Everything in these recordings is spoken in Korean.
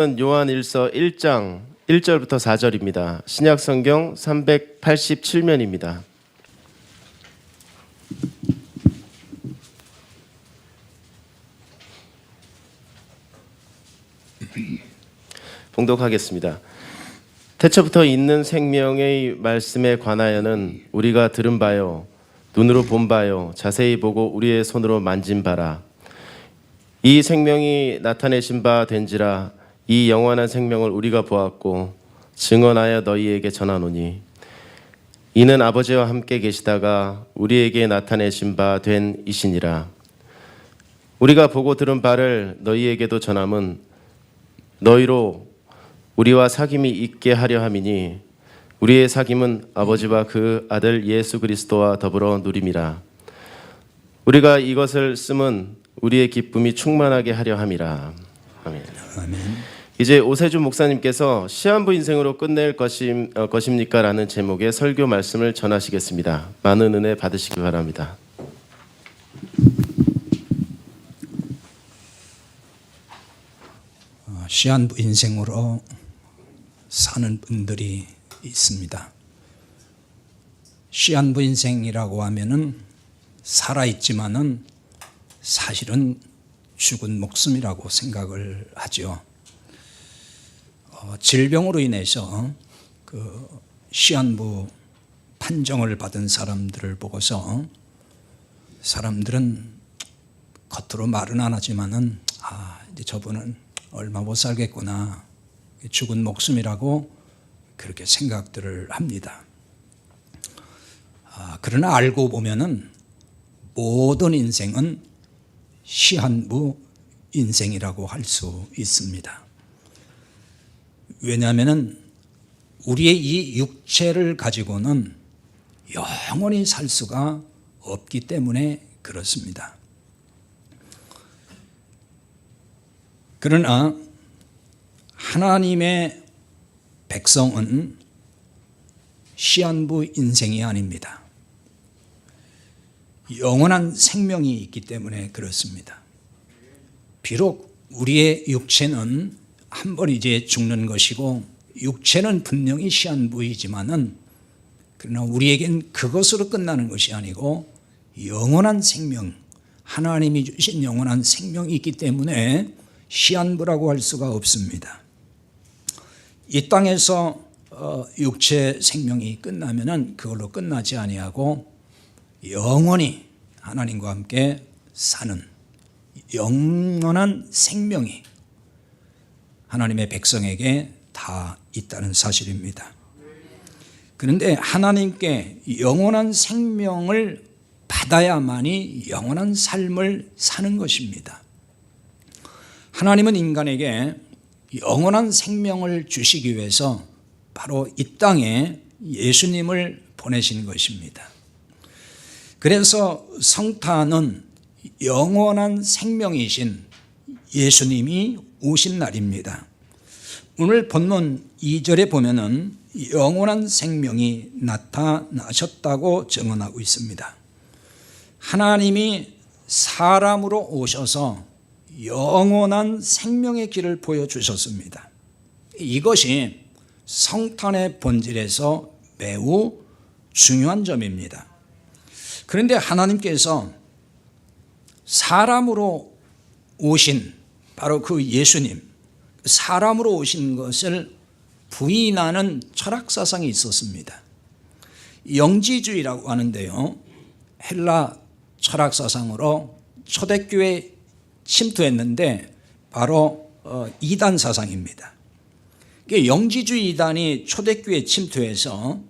요한일서 1장 1절부터 4절입니다. 신약성경 387면입니다. 봉독하겠습니다. 태초부터 있는 생명의 말씀에 관하여는 우리가 들은 바요, 눈으로 본 바요, 자세히 보고 우리의 손으로 만진 바라. 이 생명이 나타내신 바 된지라. 이 영원한 생명을 우리가 보았고 증언하여 너희에게 전하노니, 이는 아버지와 함께 계시다가 우리에게 나타내신 바 된 이시니라. 우리가 보고 들은 바를 너희에게도 전함은 너희로 우리와 사귐이 있게 하려 함이니, 우리의 사귐은 아버지와 그 아들 예수 그리스도와 더불어 누림이라. 우리가 이것을 쓰면 우리의 기쁨이 충만하게 하려 함이라. 아멘. 아멘. 이제 오세준 목사님께서 시한부 인생으로 끝낼 것입니까? 라는 제목의 설교 말씀을 전하시겠습니다. 많은 은혜 받으시기 바랍니다. 시한부 인생으로 사는 분들이 있습니다. 시한부 인생이라고 하면은 살아있지만은 사실은 죽은 목숨이라고 생각을 하죠. 질병으로 인해서 그 시한부 판정을 받은 사람들을 보고서 사람들은 겉으로 말은 안 하지만은 이제 저분은 얼마 못 살겠구나, 죽은 목숨이라고 그렇게 생각들을 합니다. 그러나 알고 보면은 모든 인생은 시한부 인생이라고 할 수 있습니다. 왜냐하면 우리의 이 육체를 가지고는 영원히 살 수가 없기 때문에 그렇습니다. 그러나 하나님의 백성은 시한부 인생이 아닙니다. 영원한 생명이 있기 때문에 그렇습니다. 비록 우리의 육체는 한 번 이제 죽는 것이고 육체는 분명히 시한부이지만은, 그러나 우리에겐 그것으로 끝나는 것이 아니고 영원한 생명, 하나님이 주신 영원한 생명이 있기 때문에 시한부라고 할 수가 없습니다. 이 땅에서 육체 생명이 끝나면은 그걸로 끝나지 아니하고 영원히 하나님과 함께 사는 영원한 생명이 하나님의 백성에게 다 있다는 사실입니다. 그런데 하나님께 영원한 생명을 받아야만이 영원한 삶을 사는 것입니다. 하나님은 인간에게 영원한 생명을 주시기 위해서 바로 이 땅에 예수님을 보내신 것입니다. 그래서 성탄은 영원한 생명이신 예수님이 오신 날입니다. 오늘 본문 2절에 보면은 영원한 생명이 나타나셨다고 증언하고 있습니다. 하나님이 사람으로 오셔서 영원한 생명의 길을 보여주셨습니다. 이것이 성탄의 본질에서 매우 중요한 점입니다. 그런데 하나님께서 사람으로 오신 바로 그 예수님, 사람으로 오신 것을 부인하는 철학사상이 있었습니다. 영지주의라고 하는데요, 헬라 철학사상으로 초대교회에 침투했는데 바로 이단 사상입니다. 영지주의 이단이 초대교회에 침투해서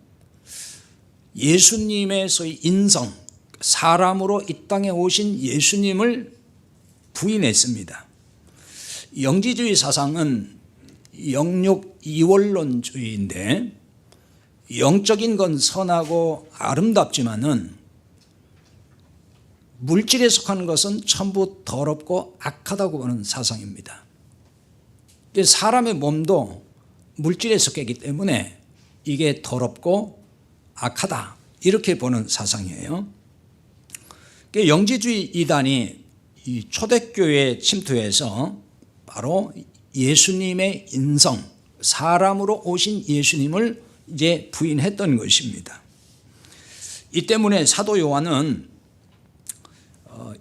예수님의 소위 인성, 사람으로 이 땅에 오신 예수님을 부인했습니다. 영지주의 사상은 영육 이원론주의인데, 영적인 건 선하고 아름답지만은 물질에 속하는 것은 전부 더럽고 악하다고 보는 사상입니다. 사람의 몸도 물질에 속했기 때문에 이게 더럽고 악하다, 이렇게 보는 사상이에요. 영지주의 이단이 이 초대교회에 침투해서 바로 예수님의 인성, 사람으로 오신 예수님을 이제 부인했던 것입니다. 이 때문에 사도 요한은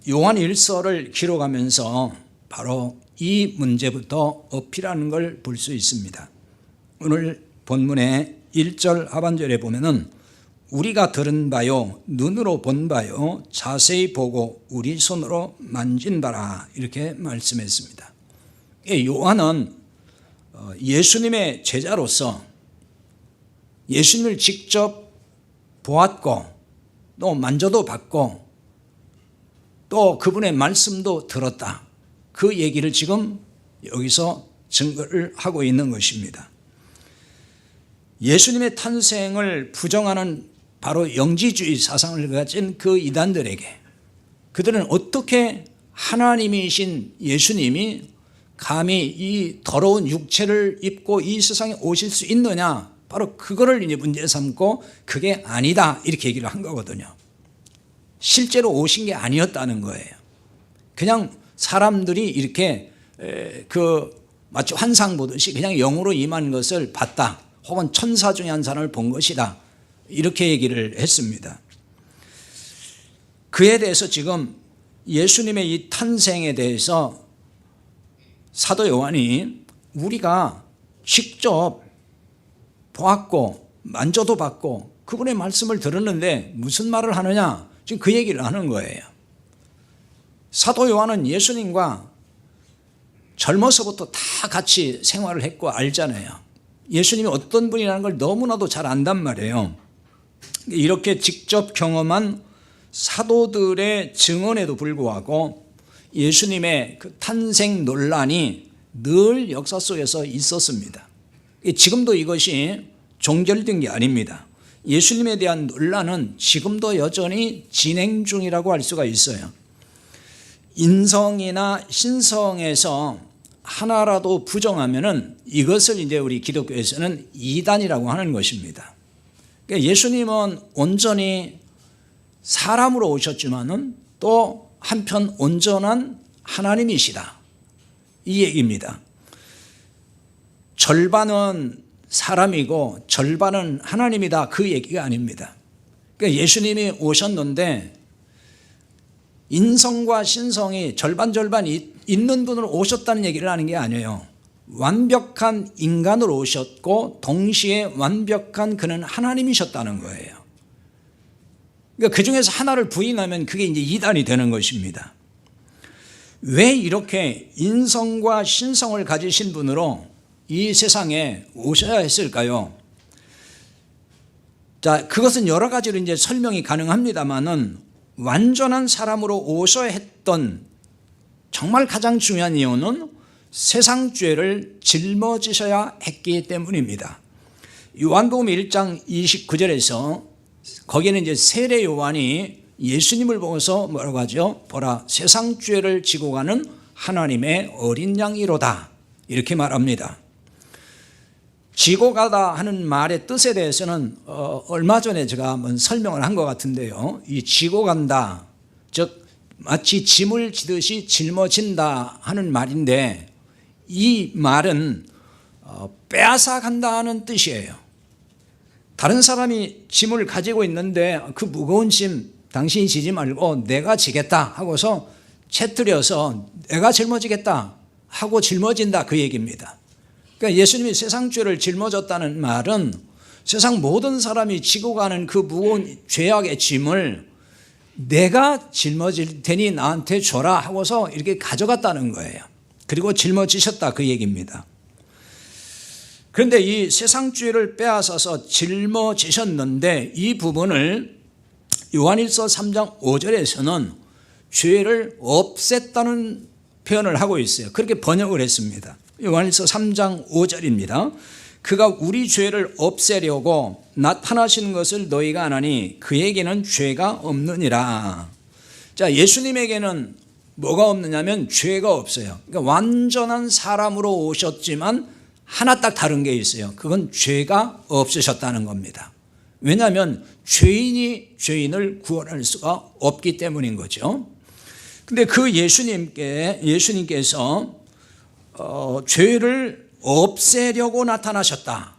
요한 1서를 기록하면서 바로 이 문제부터 어필하는 걸 볼 수 있습니다. 오늘 본문의 1절 하반절에 보면은 우리가 들은 바요 눈으로 본 바요 자세히 보고 우리 손으로 만진 바라 이렇게 말씀했습니다. 요한은 예수님의 제자로서 예수님을 직접 보았고 또 만져도 봤고 또 그분의 말씀도 들었다. 그 얘기를 지금 여기서 증거를 하고 있는 것입니다. 예수님의 탄생을 부정하는 바로 영지주의 사상을 가진 그 이단들에게 그들은 어떻게 하나님이신 예수님이 감히 이 더러운 육체를 입고 이 세상에 오실 수 있느냐, 바로 그거를 이제 문제 삼고 그게 아니다 이렇게 얘기를 한 거거든요. 실제로 오신 게 아니었다는 거예요. 그냥 사람들이 이렇게 마치 환상 보듯이 그냥 영으로 임한 것을 봤다, 혹은 천사 중에 한 사람을 본 것이다 이렇게 얘기를 했습니다. 그에 대해서 지금 예수님의 이 탄생에 대해서 사도 요한이 우리가 직접 보았고 만져도 봤고 그분의 말씀을 들었는데 무슨 말을 하느냐, 지금 그 얘기를 하는 거예요. 사도 요한은 예수님과 젊어서부터 다 같이 생활을 했고 알잖아요. 예수님이 어떤 분이라는 걸 너무나도 잘 안단 말이에요. 이렇게 직접 경험한 사도들의 증언에도 불구하고 예수님의 그 탄생 논란이 늘 역사 속에서 있었습니다. 지금도 이것이 종결된 게 아닙니다. 예수님에 대한 논란은 지금도 여전히 진행 중이라고 할 수가 있어요. 인성이나 신성에서 하나라도 부정하면은 이것을 이제 우리 기독교에서는 이단이라고 하는 것입니다. 그러니까 예수님은 온전히 사람으로 오셨지만은 또 한편 온전한 하나님이시다 이 얘기입니다. 절반은 사람이고 절반은 하나님이다 그 얘기가 아닙니다. 그러니까 예수님이 오셨는데 인성과 신성이 절반 있는 분으로 오셨다는 얘기를 하는 게 아니에요. 완벽한 인간으로 오셨고 동시에 완벽한 그는 하나님이셨다는 거예요. 그러니까 그 중에서 하나를 부인하면 그게 이제 이단이 되는 것입니다. 왜 이렇게 인성과 신성을 가지신 분으로 이 세상에 오셔야 했을까요? 자, 그것은 여러 가지로 이제 설명이 가능합니다만은 완전한 사람으로 오셔야 했던 정말 가장 중요한 이유는 세상 죄를 짊어지셔야 했기 때문입니다. 요한복음 1장 29절에서 거기에는 이제 세례 요한이 예수님을 보고서 뭐라고 하죠? 보라, 세상 죄를 지고 가는 하나님의 어린 양이로다 이렇게 말합니다. 지고 가다 하는 말의 뜻에 대해서는 얼마 전에 제가 한번 설명을 한 것 같은데요. 이 지고 간다, 즉 마치 짐을 지듯이 짊어진다 하는 말인데 이 말은 빼앗아 간다는 뜻이에요. 다른 사람이 짐을 가지고 있는데 그 무거운 짐 당신이 지지 말고 내가 지겠다 하고서 채뜨려서 내가 짊어지겠다 하고 짊어진다 그 얘기입니다. 그러니까 예수님이 세상 죄를 짊어졌다는 말은 세상 모든 사람이 지고 가는 그 무거운 죄악의 짐을 내가 짊어질 테니 나한테 줘라 하고서 이렇게 가져갔다는 거예요. 그리고 짊어지셨다 그 얘기입니다. 그런데 이 세상 죄를 빼앗아서 짊어지셨는데 이 부분을 요한일서 3장 5절에서는 죄를 없앴다는 표현을 하고 있어요. 그렇게 번역을 했습니다. 요한일서 3장 5절입니다. 그가 우리 죄를 없애려고 나타나신 것을 너희가 아나니 그에게는 죄가 없느니라. 자, 예수님에게는 뭐가 없느냐면 죄가 없어요. 그러니까 완전한 사람으로 오셨지만 하나 딱 다른 게 있어요. 그건 죄가 없으셨다는 겁니다. 왜냐하면 죄인이 죄인을 구원할 수가 없기 때문인 거죠. 근데 그 예수님께서 죄를 없애려고 나타나셨다.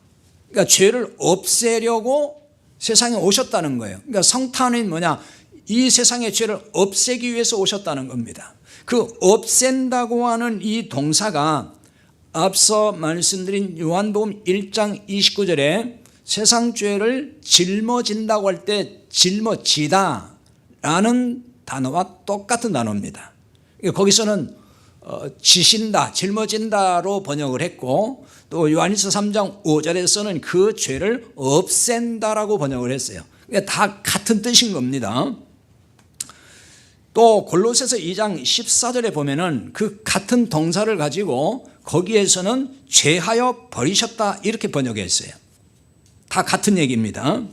그러니까 죄를 없애려고 세상에 오셨다는 거예요. 그러니까 성탄은 뭐냐? 이 세상의 죄를 없애기 위해서 오셨다는 겁니다. 그 없앤다고 하는 이 동사가 앞서 말씀드린 요한복음 1장 29절에 세상 죄를 짊어진다고 할 때 짊어지다 라는 단어와 똑같은 단어입니다. 거기서는 지신다, 짊어진다로 번역을 했고, 또 요한일서 3장 5절에서는 그 죄를 없앤다라고 번역을 했어요. 그러니까 다 같은 뜻인 겁니다. 또 골로새서 2장 14절에 보면은 그 같은 동사를 가지고 거기에서는 죄하여 버리셨다 이렇게 번역했어요. 다 같은 얘기입니다.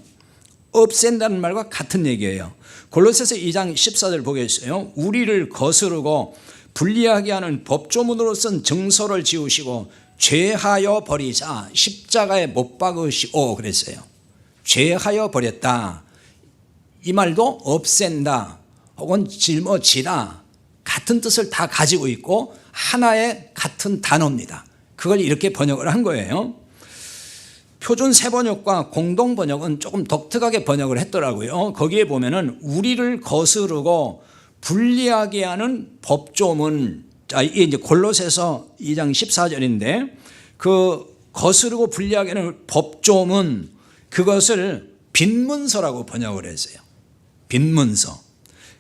없앤다는 말과 같은 얘기예요. 골로새서 2장 14절 보겠어요. 우리를 거스르고 불리하게 하는 법조문으로 쓴 증서를 지우시고 죄하여 버리자 십자가에 못 박으시오 그랬어요. 죄하여 버렸다. 이 말도 없앤다 혹은 짊어지다 같은 뜻을 다 가지고 있고 하나의 같은 단어입니다. 그걸 이렇게 번역을 한 거예요. 표준 세번역과 공동번역은 조금 독특하게 번역을 했더라고요. 거기에 보면은 우리를 거스르고 불리하게 하는 법조문, 이게 이제 골로새서 2장 14절인데 그 거스르고 불리하게 하는 법조문, 그것을 빈문서라고 번역을 했어요. 빈문서.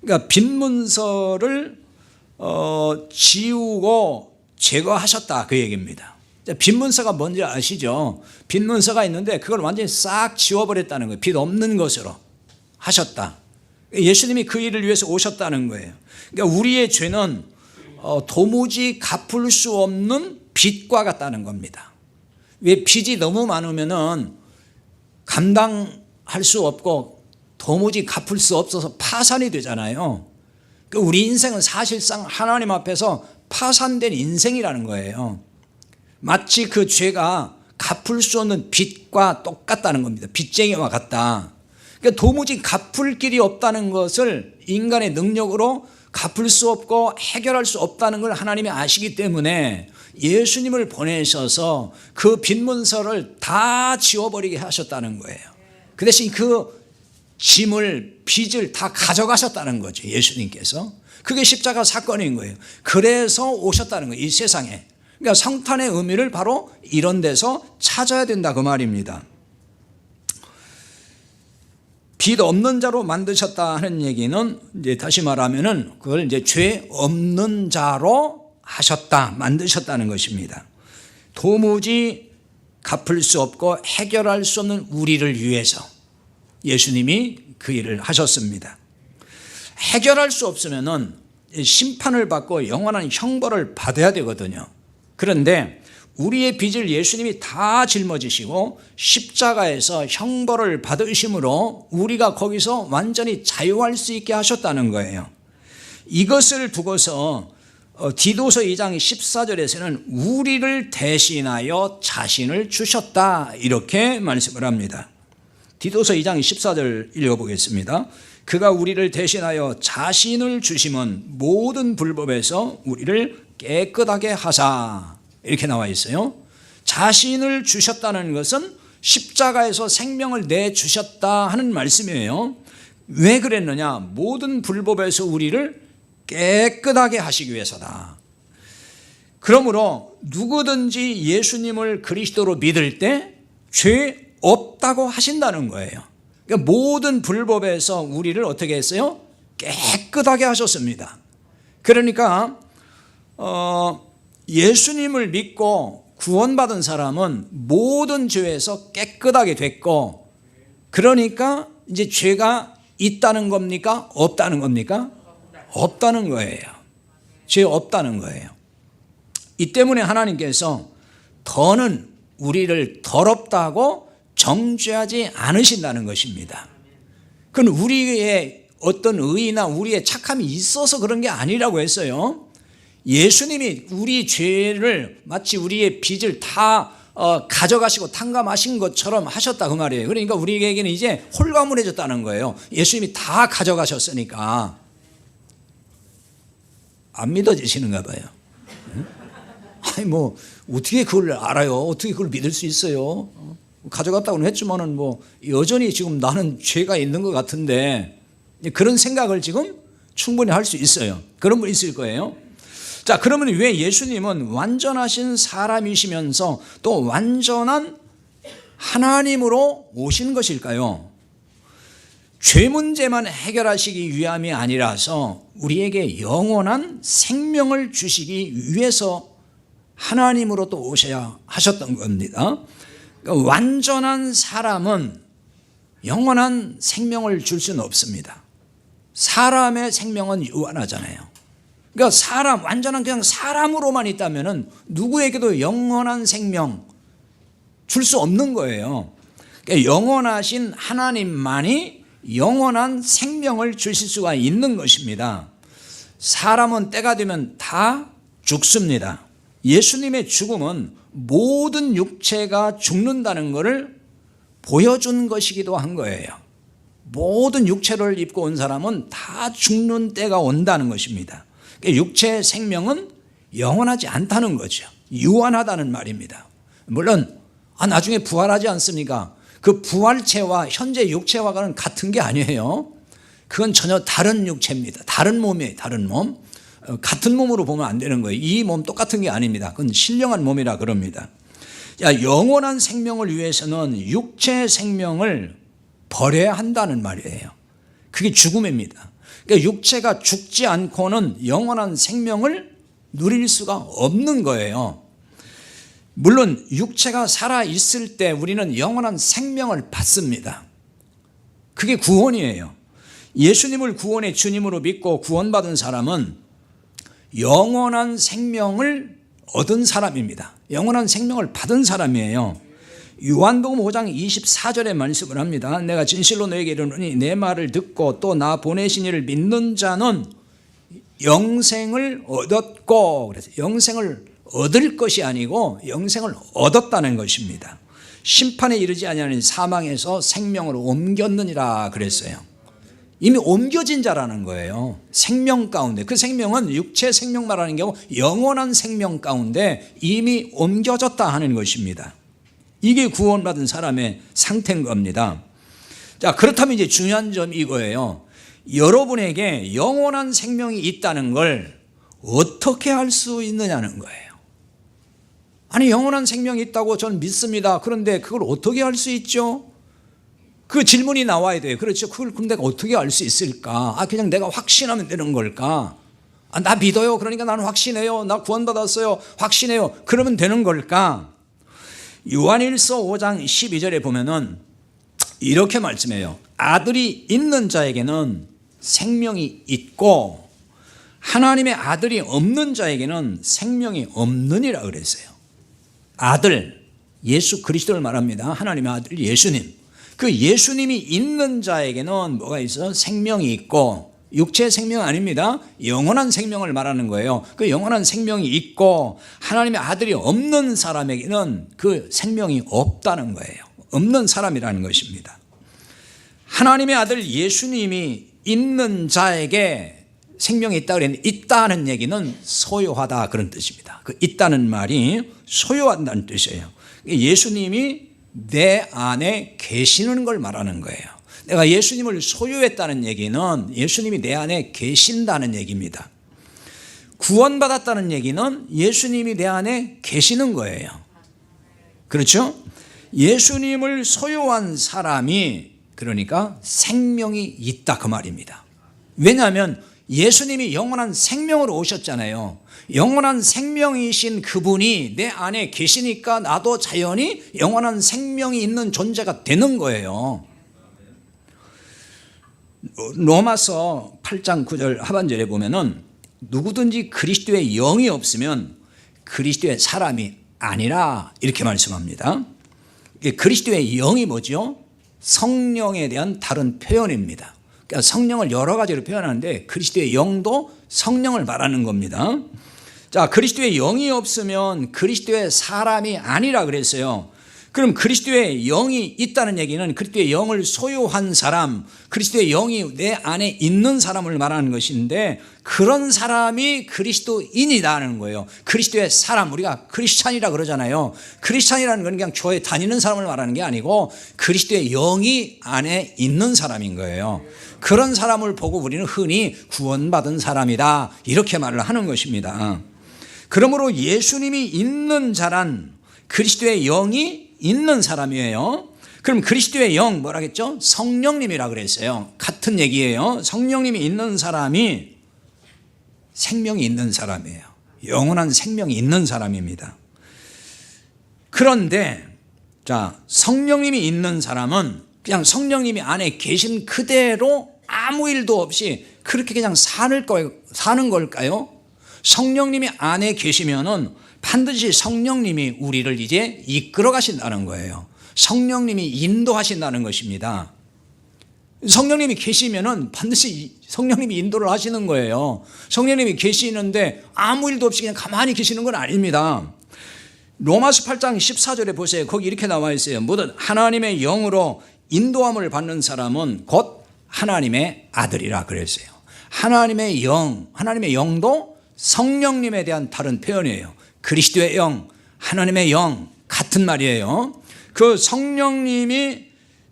그러니까 빈문서를 지우고 제거하셨다 그 얘기입니다. 빈문서가 뭔지 아시죠? 빈문서가 있는데 그걸 완전히 싹 지워버렸다는 거예요. 빚 없는 것으로 하셨다. 예수님이 그 일을 위해서 오셨다는 거예요. 그러니까 우리의 죄는 도무지 갚을 수 없는 빚과 같다는 겁니다. 왜 빚이 너무 많으면은 감당할 수 없고 도무지 갚을 수 없어서 파산이 되잖아요. 우리 인생은 사실상 하나님 앞에서 파산된 인생이라는 거예요. 마치 그 죄가 갚을 수 없는 빚과 똑같다는 겁니다. 빚쟁이와 같다. 그러니까 도무지 갚을 길이 없다는 것을 인간의 능력으로 갚을 수 없고 해결할 수 없다는 걸 하나님이 아시기 때문에 예수님을 보내셔서 그 빈문서를 다 지워버리게 하셨다는 거예요. 그 대신 그 짐을, 빚을 다 가져가셨다는 거죠. 예수님께서. 그게 십자가 사건인 거예요. 그래서 오셨다는 거예요. 이 세상에. 그러니까 성탄의 의미를 바로 이런 데서 찾아야 된다 그 말입니다. 빚 없는 자로 만드셨다 하는 얘기는 이제 다시 말하면은 그걸 이제 죄 없는 자로 하셨다, 만드셨다는 것입니다. 도무지 갚을 수 없고 해결할 수 없는 우리를 위해서 예수님이 그 일을 하셨습니다. 해결할 수 없으면은 심판을 받고 영원한 형벌을 받아야 되거든요. 그런데 우리의 빚을 예수님이 다 짊어지시고 십자가에서 형벌을 받으심으로 우리가 거기서 완전히 자유할 수 있게 하셨다는 거예요. 이것을 두고서 디도서 2장 14절에서는 우리를 대신하여 자신을 주셨다 이렇게 말씀을 합니다. 디도서 2장 14절 읽어보겠습니다. 그가 우리를 대신하여 자신을 주심은 모든 불법에서 우리를 깨끗하게 하사 이렇게 나와 있어요. 자신을 주셨다는 것은 십자가에서 생명을 내주셨다 하는 말씀이에요. 왜 그랬느냐? 모든 불법에서 우리를 깨끗하게 하시기 위해서다. 그러므로 누구든지 예수님을 그리스도로 믿을 때 죄 없다고 하신다는 거예요. 그러니까 모든 불법에서 우리를 어떻게 했어요? 깨끗하게 하셨습니다. 그러니까 예수님을 믿고 구원받은 사람은 모든 죄에서 깨끗하게 됐고, 그러니까 이제 죄가 있다는 겁니까? 없다는 겁니까? 없다는 거예요. 죄 없다는 거예요. 이 때문에 하나님께서 더는 우리를 더럽다고 정죄하지 않으신다는 것입니다. 그건 우리의 어떤 의의나 우리의 착함이 있어서 그런 게 아니라고 했어요. 예수님이 우리 죄를 마치 우리의 빚을 다 가져가시고 탕감하신 것처럼 하셨다 그 말이에요. 그러니까 우리에게는 이제 홀가분해졌다는 거예요. 예수님이 다 가져가셨으니까. 안 믿어지시는가 봐요. 아니 뭐 어떻게 그걸 알아요? 어떻게 그걸 믿을 수 있어요? 가져갔다고는 했지만은 뭐 여전히 지금 나는 죄가 있는 것 같은데, 그런 생각을 지금 충분히 할 수 있어요. 그런 분 있을 거예요. 자, 그러면 왜 예수님은 완전하신 사람이시면서 또 완전한 하나님으로 오신 것일까요? 죄 문제만 해결하시기 위함이 아니라서 우리에게 영원한 생명을 주시기 위해서 하나님으로 또 오셔야 하셨던 겁니다. 그러니까 완전한 사람은 영원한 생명을 줄 수는 없습니다. 사람의 생명은 유한하잖아요. 그러니까 완전한 그냥 사람으로만 있다면은 누구에게도 영원한 생명 줄 수 없는 거예요. 그러니까 영원하신 하나님만이 영원한 생명을 주실 수가 있는 것입니다. 사람은 때가 되면 다 죽습니다. 예수님의 죽음은 모든 육체가 죽는다는 것을 보여준 것이기도 한 거예요. 모든 육체를 입고 온 사람은 다 죽는 때가 온다는 것입니다. 육체의 생명은 영원하지 않다는 거죠. 유한하다는 말입니다. 물론 나중에 부활하지 않습니까? 그 부활체와 현재 육체와는 같은 게 아니에요. 그건 전혀 다른 육체입니다. 다른 몸이에요. 다른 몸. 같은 몸으로 보면 안 되는 거예요. 이 몸 똑같은 게 아닙니다. 그건 신령한 몸이라 그럽니다. 영원한 생명을 위해서는 육체의 생명을 버려야 한다는 말이에요. 그게 죽음입니다. 그러니까 육체가 죽지 않고는 영원한 생명을 누릴 수가 없는 거예요. 물론 육체가 살아있을 때 우리는 영원한 생명을 받습니다. 그게 구원이에요. 예수님을 구원의 주님으로 믿고 구원받은 사람은 영원한 생명을 얻은 사람입니다. 영원한 생명을 받은 사람이에요. 요한복음 5장 24절에 말씀을 합니다. 내가 진실로 너에게 이르노니 내 말을 듣고 또 나 보내신 이를 믿는 자는 영생을 얻었고, 그래서 영생을 얻을 것이 아니고 영생을 얻었다는 것입니다. 심판에 이르지 아니하는 사망에서 생명으로 옮겼느니라 그랬어요. 이미 옮겨진 자라는 거예요. 생명 가운데. 그 생명은 육체 생명 말하는 게 아니고 영원한 생명 가운데 이미 옮겨졌다 하는 것입니다. 이게 구원받은 사람의 상태인 겁니다. 자, 그렇다면 이제 중요한 점이 이거예요. 여러분에게 영원한 생명이 있다는 걸 어떻게 알 수 있느냐는 거예요. 아니, 영원한 생명이 있다고 저는 믿습니다. 그런데 그걸 어떻게 알 수 있죠? 그 질문이 나와야 돼요. 그렇죠. 그걸 그럼 내가 어떻게 알 수 있을까? 그냥 내가 확신하면 되는 걸까? 나 믿어요. 그러니까 나는 확신해요. 나 구원받았어요. 확신해요. 그러면 되는 걸까? 요한일서 5장 12절에 보면은 이렇게 말씀해요. 아들이 있는 자에게는 생명이 있고 하나님의 아들이 없는 자에게는 생명이 없느니라 그랬어요. 아들, 예수 그리스도를 말합니다. 하나님의 아들 예수님. 그 예수님이 있는 자에게는 뭐가 있어요? 생명이 있고, 육체의 생명 아닙니다. 영원한 생명을 말하는 거예요. 그 영원한 생명이 있고 하나님의 아들이 없는 사람에게는 그 생명이 없다는 거예요. 없는 사람이라는 것입니다. 하나님의 아들 예수님이 있는 자에게 생명이 있다 그랬는데, 있다는 얘기는 소유하다 그런 뜻입니다. 그 있다는 말이 소유한다는 뜻이에요. 예수님이 내 안에 계시는 걸 말하는 거예요. 내가 예수님을 소유했다는 얘기는 예수님이 내 안에 계신다는 얘기입니다. 구원받았다는 얘기는 예수님이 내 안에 계시는 거예요. 그렇죠? 예수님을 소유한 사람이 그러니까 생명이 있다 그 말입니다. 왜냐하면 예수님이 영원한 생명으로 오셨잖아요. 영원한 생명이신 그분이 내 안에 계시니까 나도 자연히 영원한 생명이 있는 존재가 되는 거예요. 로마서 8장 9절 하반절에 보면은 누구든지 그리스도의 영이 없으면 그리스도의 사람이 아니라 이렇게 말씀합니다. 그리스도의 영이 뭐죠? 성령에 대한 다른 표현입니다. 그러니까 성령을 여러 가지로 표현하는데 그리스도의 영도 성령을 말하는 겁니다. 자, 그리스도의 영이 없으면 그리스도의 사람이 아니라 그랬어요. 그럼 그리스도의 영이 있다는 얘기는 그리스도의 영을 소유한 사람, 그리스도의 영이 내 안에 있는 사람을 말하는 것인데, 그런 사람이 그리스도인이라는 거예요. 그리스도의 사람, 우리가 크리스찬이라 그러잖아요. 크리스찬이라는 건 그냥 교회 다니는 사람을 말하는 게 아니고 그리스도의 영이 안에 있는 사람인 거예요. 그런 사람을 보고 우리는 흔히 구원받은 사람이다, 이렇게 말을 하는 것입니다. 그러므로 예수님이 있는 자란 그리스도의 영이 있는 사람이에요. 그럼 그리스도의 영 뭐라겠죠? 성령님이라 그랬어요. 같은 얘기예요. 성령님이 있는 사람이 생명이 있는 사람이에요. 영원한 생명이 있는 사람입니다. 그런데 자, 성령님이 있는 사람은 그냥 성령님이 안에 계신 그대로 아무 일도 없이 그렇게 그냥 사는 걸까요? 성령님이 안에 계시면은 반드시 성령님이 우리를 이제 이끌어 가신다는 거예요. 성령님이 인도하신다는 것입니다. 성령님이 계시면은 반드시 성령님이 인도를 하시는 거예요. 성령님이 계시는데 아무 일도 없이 그냥 가만히 계시는 건 아닙니다. 로마서 8장 14절에 보세요. 거기 이렇게 나와 있어요. 모든 하나님의 영으로 인도함을 받는 사람은 곧 하나님의 아들이라 그랬어요. 하나님의 영, 하나님의 영도 성령님에 대한 다른 표현이에요. 그리스도의 영, 하나님의 영 같은 말이에요. 그 성령님의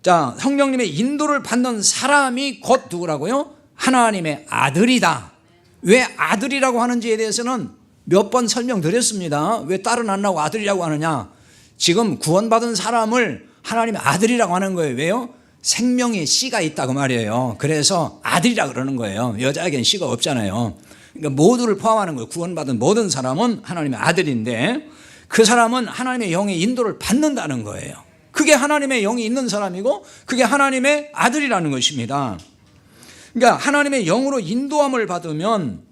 인도를 받는 사람이 곧 누구라고요? 하나님의 아들이다. 왜 아들이라고 하는지에 대해서는 몇 번 설명드렸습니다. 왜 딸은 안 나오고 아들이라고 하느냐? 지금 구원받은 사람을 하나님의 아들이라고 하는 거예요. 왜요? 생명의 씨가 있다고 말이에요. 그래서 아들이라 그러는 거예요. 여자에겐 씨가 없잖아요. 그러니까 모두를 포함하는 거예요. 구원받은 모든 사람은 하나님의 아들인데, 그 사람은 하나님의 영의 인도를 받는다는 거예요. 그게 하나님의 영이 있는 사람이고 그게 하나님의 아들이라는 것입니다. 그러니까 하나님의 영으로 인도함을 받으면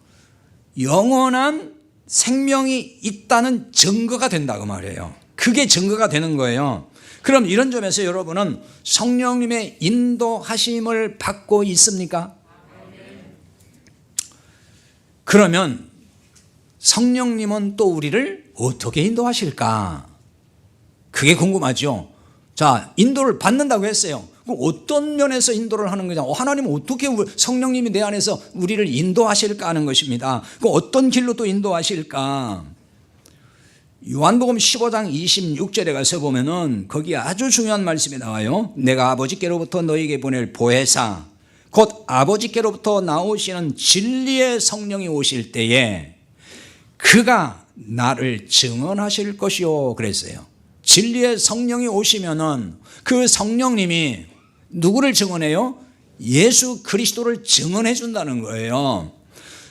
영원한 생명이 있다는 증거가 된다고 말해요. 그게 증거가 되는 거예요. 그럼 이런 점에서 여러분은 성령님의 인도하심을 받고 있습니까? 그러면 성령님은 또 우리를 어떻게 인도하실까? 그게 궁금하죠. 자, 인도를 받는다고 했어요. 그럼 어떤 면에서 인도를 하는 거냐? 하나님은 어떻게 성령님이 내 안에서 우리를 인도하실까 하는 것입니다. 그럼 어떤 길로 또 인도하실까? 요한복음 15장 26절에 가서 보면은 거기 아주 중요한 말씀이 나와요. 내가 아버지께로부터 너희에게 보낼 보혜사, 곧 아버지께로부터 나오시는 진리의 성령이 오실 때에 그가 나를 증언하실 것이요 그랬어요. 진리의 성령이 오시면은 그 성령님이 누구를 증언해요? 예수 그리스도를 증언해 준다는 거예요.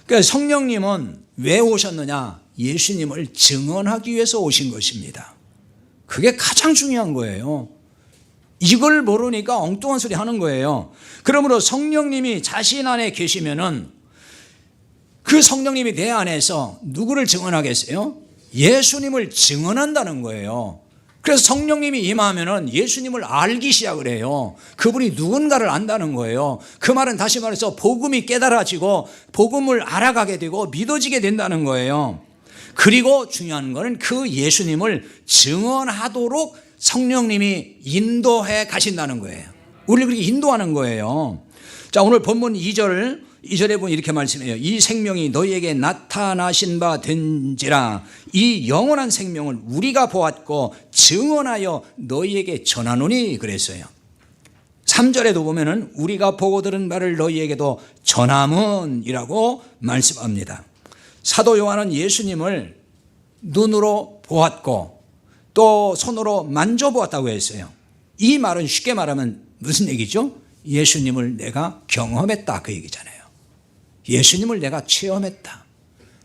그러니까 성령님은 왜 오셨느냐? 예수님을 증언하기 위해서 오신 것입니다. 그게 가장 중요한 거예요. 이걸 모르니까 엉뚱한 소리 하는 거예요. 그러므로 성령님이 자신 안에 계시면은 그 성령님이 내 안에서 누구를 증언하겠어요? 예수님을 증언한다는 거예요. 그래서 성령님이 임하면은 예수님을 알기 시작을 해요. 그분이 누군가를 안다는 거예요. 그 말은 다시 말해서 복음이 깨달아지고 복음을 알아가게 되고 믿어지게 된다는 거예요. 그리고 중요한 거는 그 예수님을 증언하도록 성령님이 인도해 가신다는 거예요. 우리를 그렇게 인도하는 거예요. 자, 오늘 본문 2절에 보면 이렇게 말씀해요. 이 생명이 너희에게 나타나신 바 된지라. 이 영원한 생명을 우리가 보았고 증언하여 너희에게 전하노니 그랬어요. 3절에도 보면은 우리가 보고 들은 바를 너희에게도 전함은이라고 말씀합니다. 사도 요한은 예수님을 눈으로 보았고 또 손으로 만져보았다고 했어요. 이 말은 쉽게 말하면 무슨 얘기죠? 예수님을 내가 경험했다 그 얘기잖아요. 예수님을 내가 체험했다.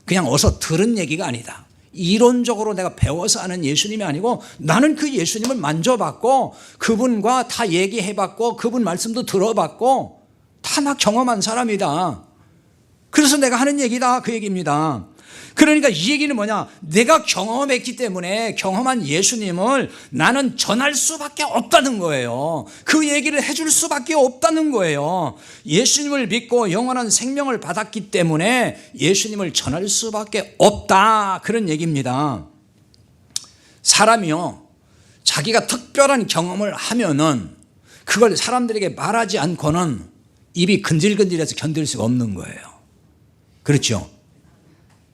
그냥 어서 들은 얘기가 아니다. 이론적으로 내가 배워서 아는 예수님이 아니고 나는 그 예수님을 만져봤고 그분과 다 얘기해봤고 그분 말씀도 들어봤고 다 막 경험한 사람이다. 그래서 내가 하는 얘기다 그 얘기입니다. 그러니까 이 얘기는 뭐냐? 내가 경험했기 때문에 경험한 예수님을 나는 전할 수밖에 없다는 거예요. 그 얘기를 해줄 수밖에 없다는 거예요. 예수님을 믿고 영원한 생명을 받았기 때문에 예수님을 전할 수밖에 없다 그런 얘기입니다. 사람이요, 자기가 특별한 경험을 하면은 그걸 사람들에게 말하지 않고는 입이 근질근질해서 견딜 수가 없는 거예요. 그렇죠?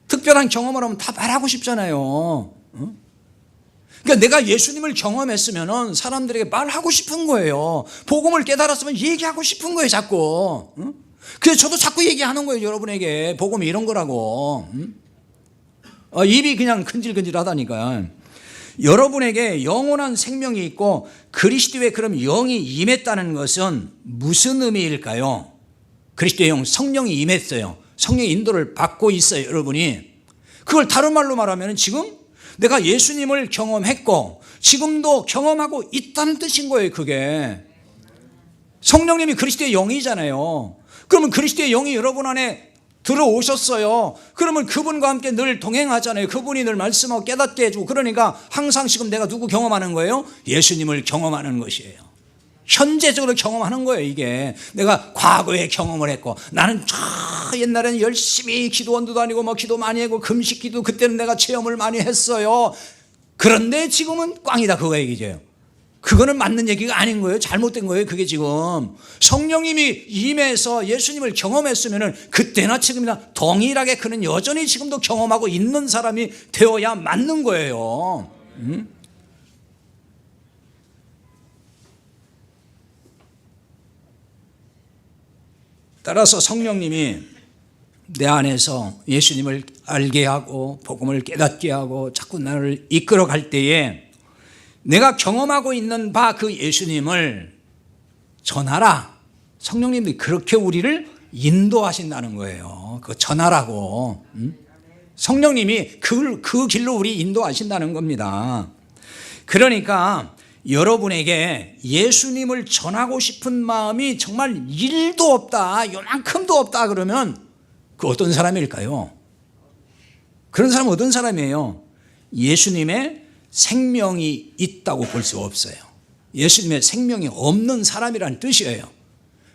특별한 경험을 하면 다 말하고 싶잖아요. 그러니까 내가 예수님을 경험했으면은 사람들에게 말하고 싶은 거예요. 복음을 깨달았으면 얘기하고 싶은 거예요, 자꾸. 그래서 저도 자꾸 얘기하는 거예요, 여러분에게. 복음이 이런 거라고. 입이 그냥 근질근질하다니까. 여러분에게 영원한 생명이 있고 그리스도의 그럼 영이 임했다는 것은 무슨 의미일까요? 그리스도의 영, 성령이 임했어요. 성령의 인도를 받고 있어요, 여러분이. 그걸 다른 말로 말하면 지금 내가 예수님을 경험했고 지금도 경험하고 있다는 뜻인 거예요, 그게. 성령님이 그리스도의 영이잖아요. 그러면 그리스도의 영이 여러분 안에 들어오셨어요. 그러면 그분과 함께 늘 동행하잖아요. 그분이 늘 말씀하고 깨닫게 해주고, 그러니까 항상 지금 내가 누구 경험하는 거예요? 예수님을 경험하는 것이에요. 현재적으로 경험하는 거예요. 이게 내가 과거에 경험을 했고, 나는 저 옛날에는 열심히 기도원도 다니고 뭐 기도 많이 하고 금식 기도, 그때는 내가 체험을 많이 했어요. 그런데 지금은 꽝이다, 그거 얘기죠. 그거는 맞는 얘기가 아닌 거예요. 잘못된 거예요, 그게 지금. 성령님이 임해서 예수님을 경험했으면 그때나 지금이나 동일하게 그는 여전히 지금도 경험하고 있는 사람이 되어야 맞는 거예요. 따라서 성령님이 내 안에서 예수님을 알게 하고 복음을 깨닫게 하고 자꾸 나를 이끌어 갈 때에 내가 경험하고 있는 바 그 예수님을 전하라. 성령님이 그렇게 우리를 인도하신다는 거예요. 그 전하라고. 성령님이 그 길로 우리 인도하신다는 겁니다. 그러니까 여러분에게 예수님을 전하고 싶은 마음이 정말 1도 없다, 요만큼도 없다 그러면 그 어떤 사람일까요? 그런 사람은 어떤 사람이에요? 예수님의 생명이 있다고 볼 수 없어요. 예수님의 생명이 없는 사람이라는 뜻이에요.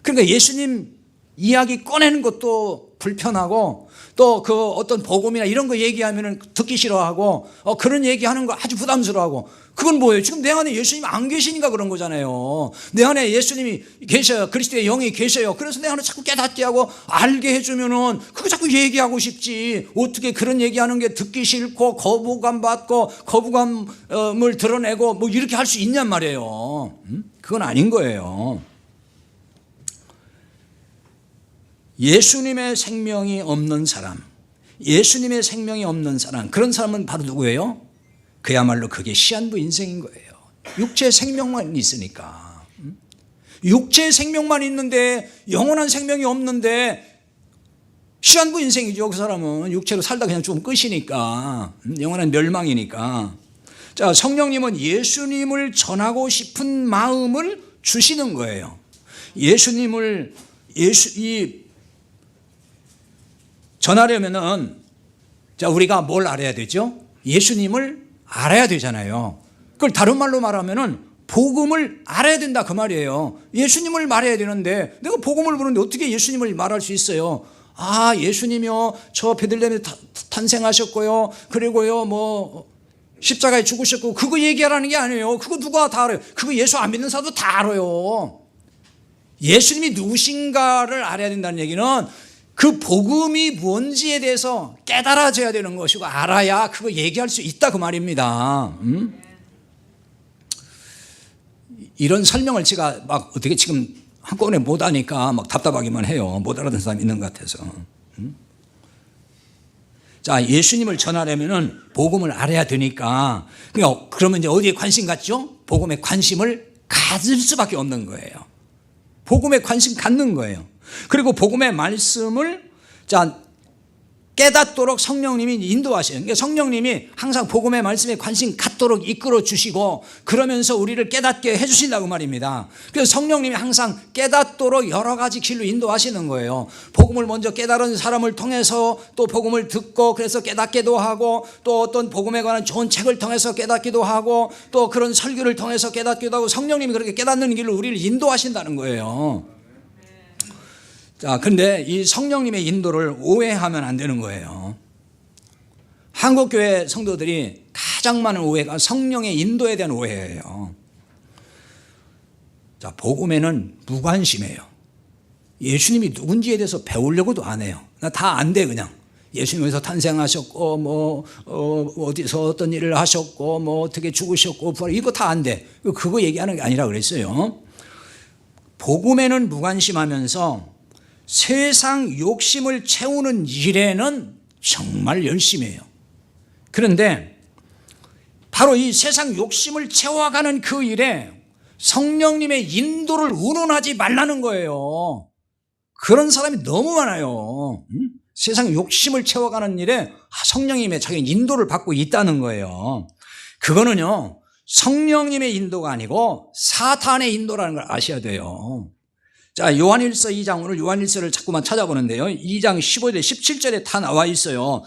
그러니까 예수님 이야기 꺼내는 것도 불편하고, 또 그 어떤 복음이나 이런 거 얘기하면 듣기 싫어하고, 그런 얘기하는 거 아주 부담스러워하고. 그건 뭐예요? 지금 내 안에 예수님이 안 계시니까 그런 거잖아요. 내 안에 예수님이 계셔요. 그리스도의 영이 계셔요. 그래서 내 안에 자꾸 깨닫게 하고 알게 해주면은 그거 자꾸 얘기하고 싶지. 어떻게 그런 얘기하는 게 듣기 싫고 거부감 받고 거부감을 드러내고 뭐 이렇게 할 수 있냔 말이에요. 그건 아닌 거예요. 예수님의 생명이 없는 사람, 예수님의 생명이 없는 사람, 그런 사람은 바로 누구예요? 그야말로 그게 시한부 인생인 거예요. 육체의 생명만 있으니까. 육체의 생명만 있는데 영원한 생명이 없는데 시한부 인생이죠. 그 사람은 육체로 살다 그냥 좀 끝이니까, 영원한 멸망이니까. 자, 성령님은 예수님을 전하고 싶은 마음을 주시는 거예요. 예수님을 전하려면은, 자, 우리가 뭘 알아야 되죠? 예수님을 알아야 되잖아요. 그걸 다른 말로 말하면은 복음을 알아야 된다, 그 말이에요. 예수님을 말해야 되는데 내가 복음을 부르는데 어떻게 예수님을 말할 수 있어요? 아, 예수님이요, 저 베들레헴에 탄생하셨고요, 그리고요 뭐 십자가에 죽으셨고, 그거 얘기하라는 게 아니에요. 그거 누가 다 알아요. 그거 예수 안 믿는 사람도 다 알아요. 예수님이 누구신가를 알아야 된다는 얘기는 그 복음이 뭔지에 대해서 깨달아져야 되는 것이고, 알아야 그거 얘기할 수 있다, 그 말입니다. 이런 설명을 제가 막 어떻게 지금 한꺼번에 못하니까 막 답답하기만 해요. 못 알아듣는 사람이 있는 것 같아서. 자, 예수님을 전하려면은 복음을 알아야 되니까, 그러면 이제 어디에 관심 갖죠? 복음에 관심을 가질 수밖에 없는 거예요. 복음에 관심 갖는 거예요. 그리고 복음의 말씀을 깨닫도록 성령님이 인도하셔요. 그러니까 성령님이 항상 복음의 말씀에 관심 갖도록 이끌어 주시고, 그러면서 우리를 깨닫게 해주신다고 말입니다. 그래서 성령님이 항상 깨닫도록 여러 가지 길로 인도하시는 거예요. 복음을 먼저 깨달은 사람을 통해서 또 복음을 듣고, 그래서 깨닫기도 하고, 또 어떤 복음에 관한 좋은 책을 통해서 깨닫기도 하고, 또 그런 설교를 통해서 깨닫기도 하고, 성령님이 그렇게 깨닫는 길로 우리를 인도하신다는 거예요. 자, 근데 이 성령님의 인도를 오해하면 안 되는 거예요. 한국교회 성도들이 가장 많은 오해가 성령의 인도에 대한 오해예요. 자, 복음에는 무관심해요. 예수님이 누군지에 대해서 배우려고도 안 해요. 나 다 안 돼 그냥. 예수님에서 탄생하셨고 어디서 어떤 일을 하셨고 어떻게 죽으셨고 이거 다 안 돼. 그거 얘기하는 게 아니라 그랬어요. 복음에는 무관심하면서 세상 욕심을 채우는 일에는 정말 열심히 해요. 그런데 바로 이 세상 욕심을 채워가는 그 일에 성령님의 인도를 운운하지 말라는 거예요. 그런 사람이 너무 많아요. 세상 욕심을 채워가는 일에 성령님의 자기 인도를 받고 있다는 거예요. 그거는요, 성령님의 인도가 아니고 사탄의 인도라는 걸 아셔야 돼요. 자, 요한일서 2장, 오늘 요한일서를 자꾸만 찾아보는데요. 2장 15절, 17절에 다 나와 있어요.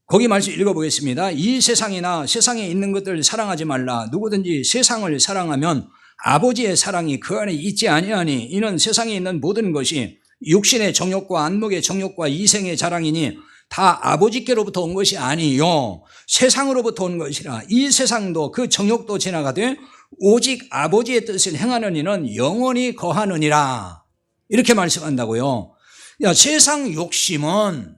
거기 말씀 읽어보겠습니다. 이 세상이나 세상에 있는 것들을 사랑하지 말라. 누구든지 세상을 사랑하면 아버지의 사랑이 그 안에 있지 아니하니 이는 세상에 있는 모든 것이 육신의 정욕과 안목의 정욕과 이생의 자랑이니 다 아버지께로부터 온 것이 아니요 세상으로부터 온 것이라. 이 세상도 그 정욕도 지나가되 오직 아버지의 뜻을 행하는 이는 영원히 거하느니라. 이렇게 말씀한다고요. 세상 욕심은,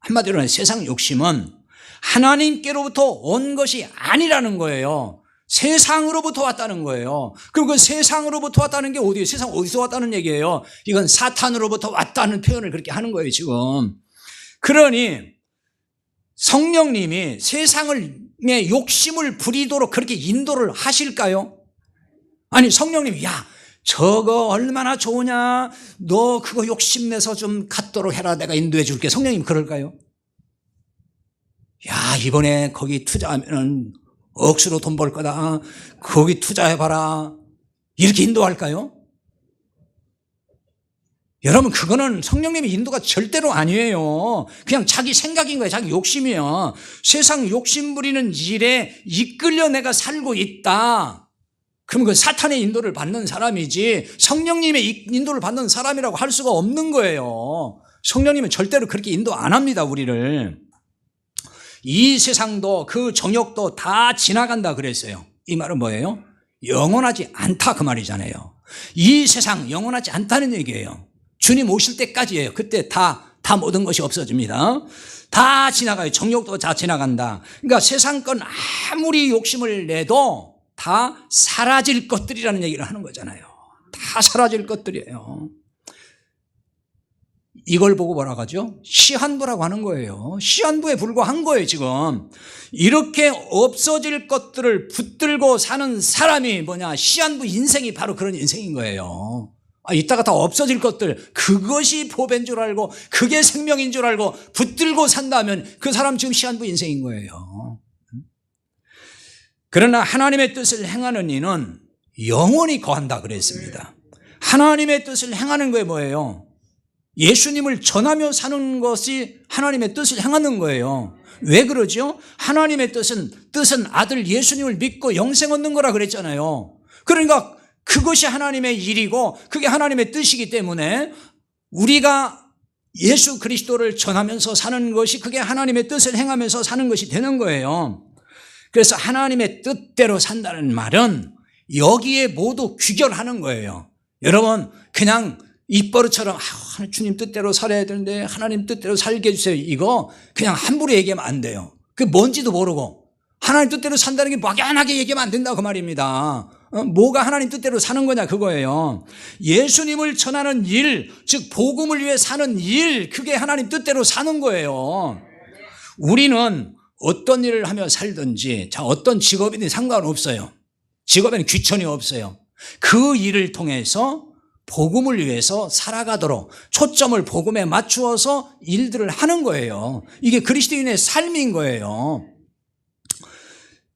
한마디로 세상 욕심은 하나님께로부터 온 것이 아니라는 거예요. 세상으로부터 왔다는 거예요. 그럼 그 세상으로부터 왔다는 게 어디예요? 세상 어디서 왔다는 얘기예요? 이건 사탄으로부터 왔다는 표현을 그렇게 하는 거예요, 지금. 그러니 성령님이 세상의 욕심을 부리도록 그렇게 인도를 하실까요? 아니, 성령님이 야, 저거 얼마나 좋으냐, 너 그거 욕심내서 좀 갖도록 해라, 내가 인도해 줄게. 성령님 그럴까요? 야, 이번에 거기 투자하면 억수로 돈 벌 거다, 거기 투자해봐라, 이렇게 인도할까요? 여러분, 그거는 성령님의 인도가 절대로 아니에요. 그냥 자기 생각인 거예요. 자기 욕심이에요. 세상 욕심 부리는 일에 이끌려 내가 살고 있다. 그럼 그 사탄의 인도를 받는 사람이지 성령님의 인도를 받는 사람이라고 할 수가 없는 거예요. 성령님은 절대로 그렇게 인도 안 합니다, 우리를. 이 세상도 그 정욕도 다 지나간다 그랬어요. 이 말은 뭐예요? 영원하지 않다 그 말이잖아요. 이 세상 영원하지 않다는 얘기예요. 주님 오실 때까지예요. 그때 다 모든 것이 없어집니다. 다 지나가요. 정욕도 다 지나간다. 그러니까 세상 건 아무리 욕심을 내도 다 사라질 것들이라는 얘기를 하는 거잖아요. 다 사라질 것들이에요. 이걸 보고 뭐라고 하죠? 시한부라고 하는 거예요. 시한부에 불과한 거예요, 지금. 이렇게 없어질 것들을 붙들고 사는 사람이 뭐냐? 시한부 인생이 바로 그런 인생인 거예요. 이따가 다 없어질 것들, 그것이 보배인 줄 알고 그게 생명인 줄 알고 붙들고 산다면 그 사람 지금 시한부 인생인 거예요. 그러나 하나님의 뜻을 행하는 이는 영원히 거한다 그랬습니다. 하나님의 뜻을 행하는 거에 뭐예요? 예수님을 전하며 사는 것이 하나님의 뜻을 행하는 거예요. 왜 그러죠? 하나님의 뜻은 아들 예수님을 믿고 영생 얻는 거라 그랬잖아요. 그러니까 그것이 하나님의 일이고 그게 하나님의 뜻이기 때문에 우리가 예수 그리스도를 전하면서 사는 것이 그게 하나님의 뜻을 행하면서 사는 것이 되는 거예요. 그래서 하나님의 뜻대로 산다는 말은 여기에 모두 귀결하는 거예요. 여러분, 그냥 입버릇처럼 주님 뜻대로 살아야 되는데 하나님 뜻대로 살게 해주세요, 이거 그냥 함부로 얘기하면 안 돼요. 그게 뭔지도 모르고 하나님 뜻대로 산다는 게 막연하게 얘기하면 안 된다 그 말입니다. 뭐가 하나님 뜻대로 사는 거냐 그거예요. 예수님을 전하는 일, 즉 복음을 위해 사는 일, 그게 하나님 뜻대로 사는 거예요. 우리는 어떤 일을 하며 살든지, 자, 어떤 직업이든 상관없어요. 직업에는 귀천이 없어요. 그 일을 통해서 복음을 위해서 살아가도록 초점을 복음에 맞추어서 일들을 하는 거예요. 이게 그리스도인의 삶인 거예요.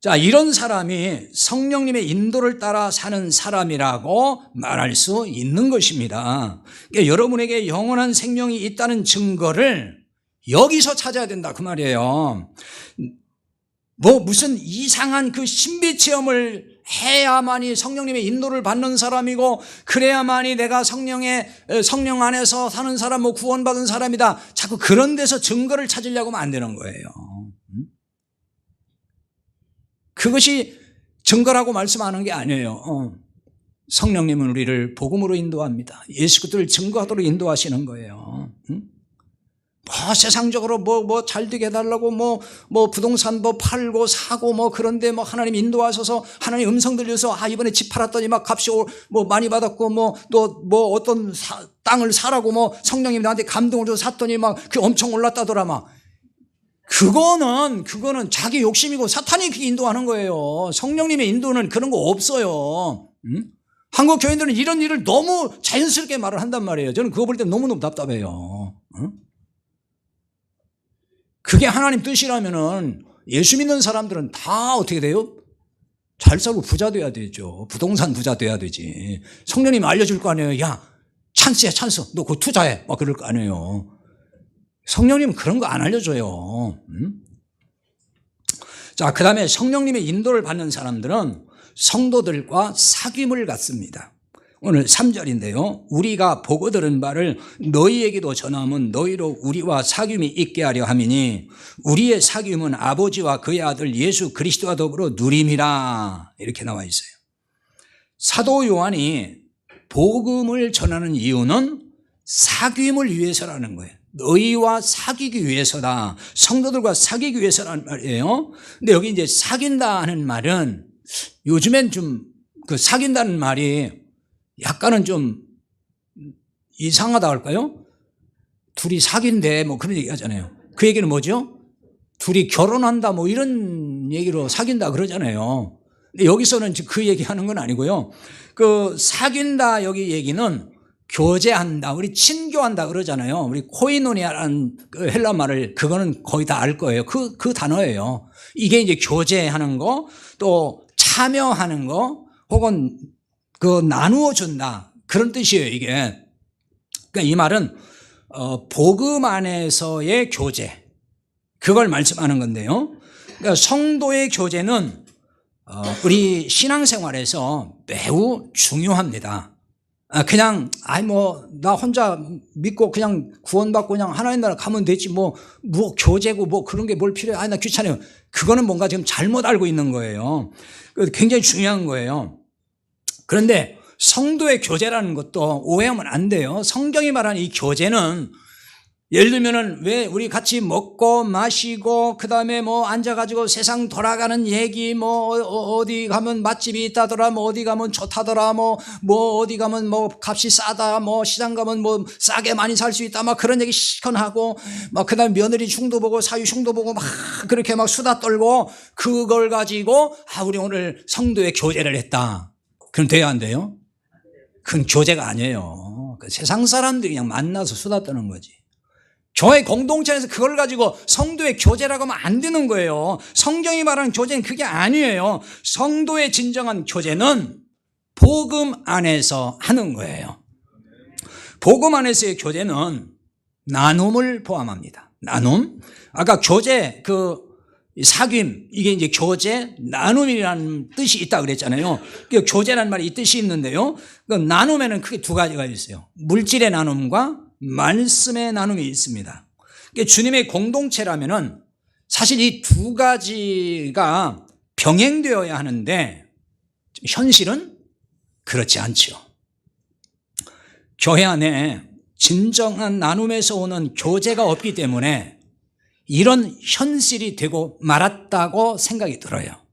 자, 이런 사람이 성령님의 인도를 따라 사는 사람이라고 말할 수 있는 것입니다. 그러니까 여러분에게 영원한 생명이 있다는 증거를 여기서 찾아야 된다 그 말이에요. 무슨 이상한 그 신비 체험을 해야만이 성령님의 인도를 받는 사람이고 그래야만이 내가 성령 안에서 사는 사람, 구원받은 사람이다. 자꾸 그런 데서 증거를 찾으려고 하면 안 되는 거예요. 그것이 증거라고 말씀하는 게 아니에요. 성령님은 우리를 복음으로 인도합니다. 예수 그리스도를 증거하도록 인도하시는 거예요. 뭐 세상적으로 뭐 잘 되게 해달라고 뭐 부동산 뭐 팔고 사고 뭐 그런데 뭐 하나님 인도하셔서 하나님 음성 들려서 이번에 집 팔았더니 막 값이 뭐 많이 받았고 또 어떤 땅을 사라고 뭐 성령님이 나한테 감동을 줘서 샀더니 막 그 엄청 올랐다더라 막. 그거는 자기 욕심이고 사탄이 그렇게 인도하는 거예요. 성령님의 인도는 그런 거 없어요. 한국 교인들은 이런 일을 너무 자연스럽게 말을 한단 말이에요. 저는 그거 볼 때 너무너무 답답해요. 그게 하나님 뜻이라면은 예수 믿는 사람들은 다 어떻게 돼요? 잘 살고 부자 돼야 되죠. 부동산 부자 돼야 되지. 성령님이 알려줄 거 아니에요. 야, 찬스야, 찬스. 너 그거 투자해. 막 그럴 거 아니에요. 성령님은 그런 거 안 알려줘요. 자, 그 다음에 성령님의 인도를 받는 사람들은 성도들과 사귐을 갖습니다. 오늘 3절인데요. 우리가 보고 들은 바를 너희에게도 전함은 너희로 우리와 사귐이 있게 하려 함이니 우리의 사귐은 아버지와 그의 아들 예수 그리스도와 더불어 누림이라 이렇게 나와 있어요. 사도 요한이 복음을 전하는 이유는 사귐을 위해서라는 거예요. 너희와 사귀기 위해서다. 성도들과 사귀기 위해서라는 말이에요. 근데 여기 이제 사귄다 하는 말은 요즘엔 좀 그 사귄다는 말이 약간은 좀 이상하다 할까요? 둘이 사귄대 뭐 그런 얘기 하잖아요. 그 얘기는 뭐죠? 둘이 결혼한다 뭐 이런 얘기로 사귄다 그러잖아요. 근데 여기서는 그 얘기하는 건 아니고요. 그 사귄다 여기 얘기는 교제한다, 우리 친교한다 그러잖아요. 우리 코이노니아라는 그 헬라 말을 그거는 거의 다 알 거예요. 그 단어예요. 이게 이제 교제하는 거, 또 참여하는 거, 혹은 그 나누어 준다 그런 뜻이에요. 이게 그러니까 이 말은 복음 안에서의 교제 그걸 말씀하는 건데요. 그러니까 성도의 교제는 우리 신앙생활에서 매우 중요합니다. 그냥 나 혼자 믿고 그냥 구원받고 그냥 하나님 나라 가면 되지 뭐 교제고 뭐 그런 게 뭘 필요해. 나 귀찮아요. 그거는 뭔가 지금 잘못 알고 있는 거예요. 굉장히 중요한 거예요. 그런데 성도의 교제라는 것도 오해하면 안 돼요. 성경이 말하는 이 교제는 예를 들면은 왜 우리 같이 먹고 마시고 그다음에 뭐 앉아가지고 세상 돌아가는 얘기 뭐 어디 가면 맛집이 있다더라 뭐 어디 가면 좋다더라 뭐 어디 가면 뭐 값이 싸다 뭐 시장 가면 뭐 싸게 많이 살 수 있다 막 그런 얘기 시큰하고 막 그다음에 며느리 흉도 보고 사위 흉도 보고 막 그렇게 막 수다 떨고 그걸 가지고 우리 오늘 성도의 교제를 했다. 그럼 돼야 안 돼요? 그건 교제가 아니에요. 세상 사람들이 그냥 만나서 수다 떠는 거지. 교회 공동체에서 그걸 가지고 성도의 교제라고 하면 안 되는 거예요. 성경이 말하는 교제는 그게 아니에요. 성도의 진정한 교제는 복음 안에서 하는 거예요. 복음 안에서의 교제는 나눔을 포함합니다. 나눔. 아까 교제, 사귐, 이게 이제 교제, 나눔이라는 뜻이 있다 그랬잖아요. 교제라는 말이 이 뜻이 있는데요. 나눔에는 크게 두 가지가 있어요. 물질의 나눔과 말씀의 나눔이 있습니다. 주님의 공동체라면은 사실 이 두 가지가 병행되어야 하는데 현실은 그렇지 않죠. 교회 안에 진정한 나눔에서 오는 교제가 없기 때문에 이런 현실이 되고 말았다고 생각이 들어요.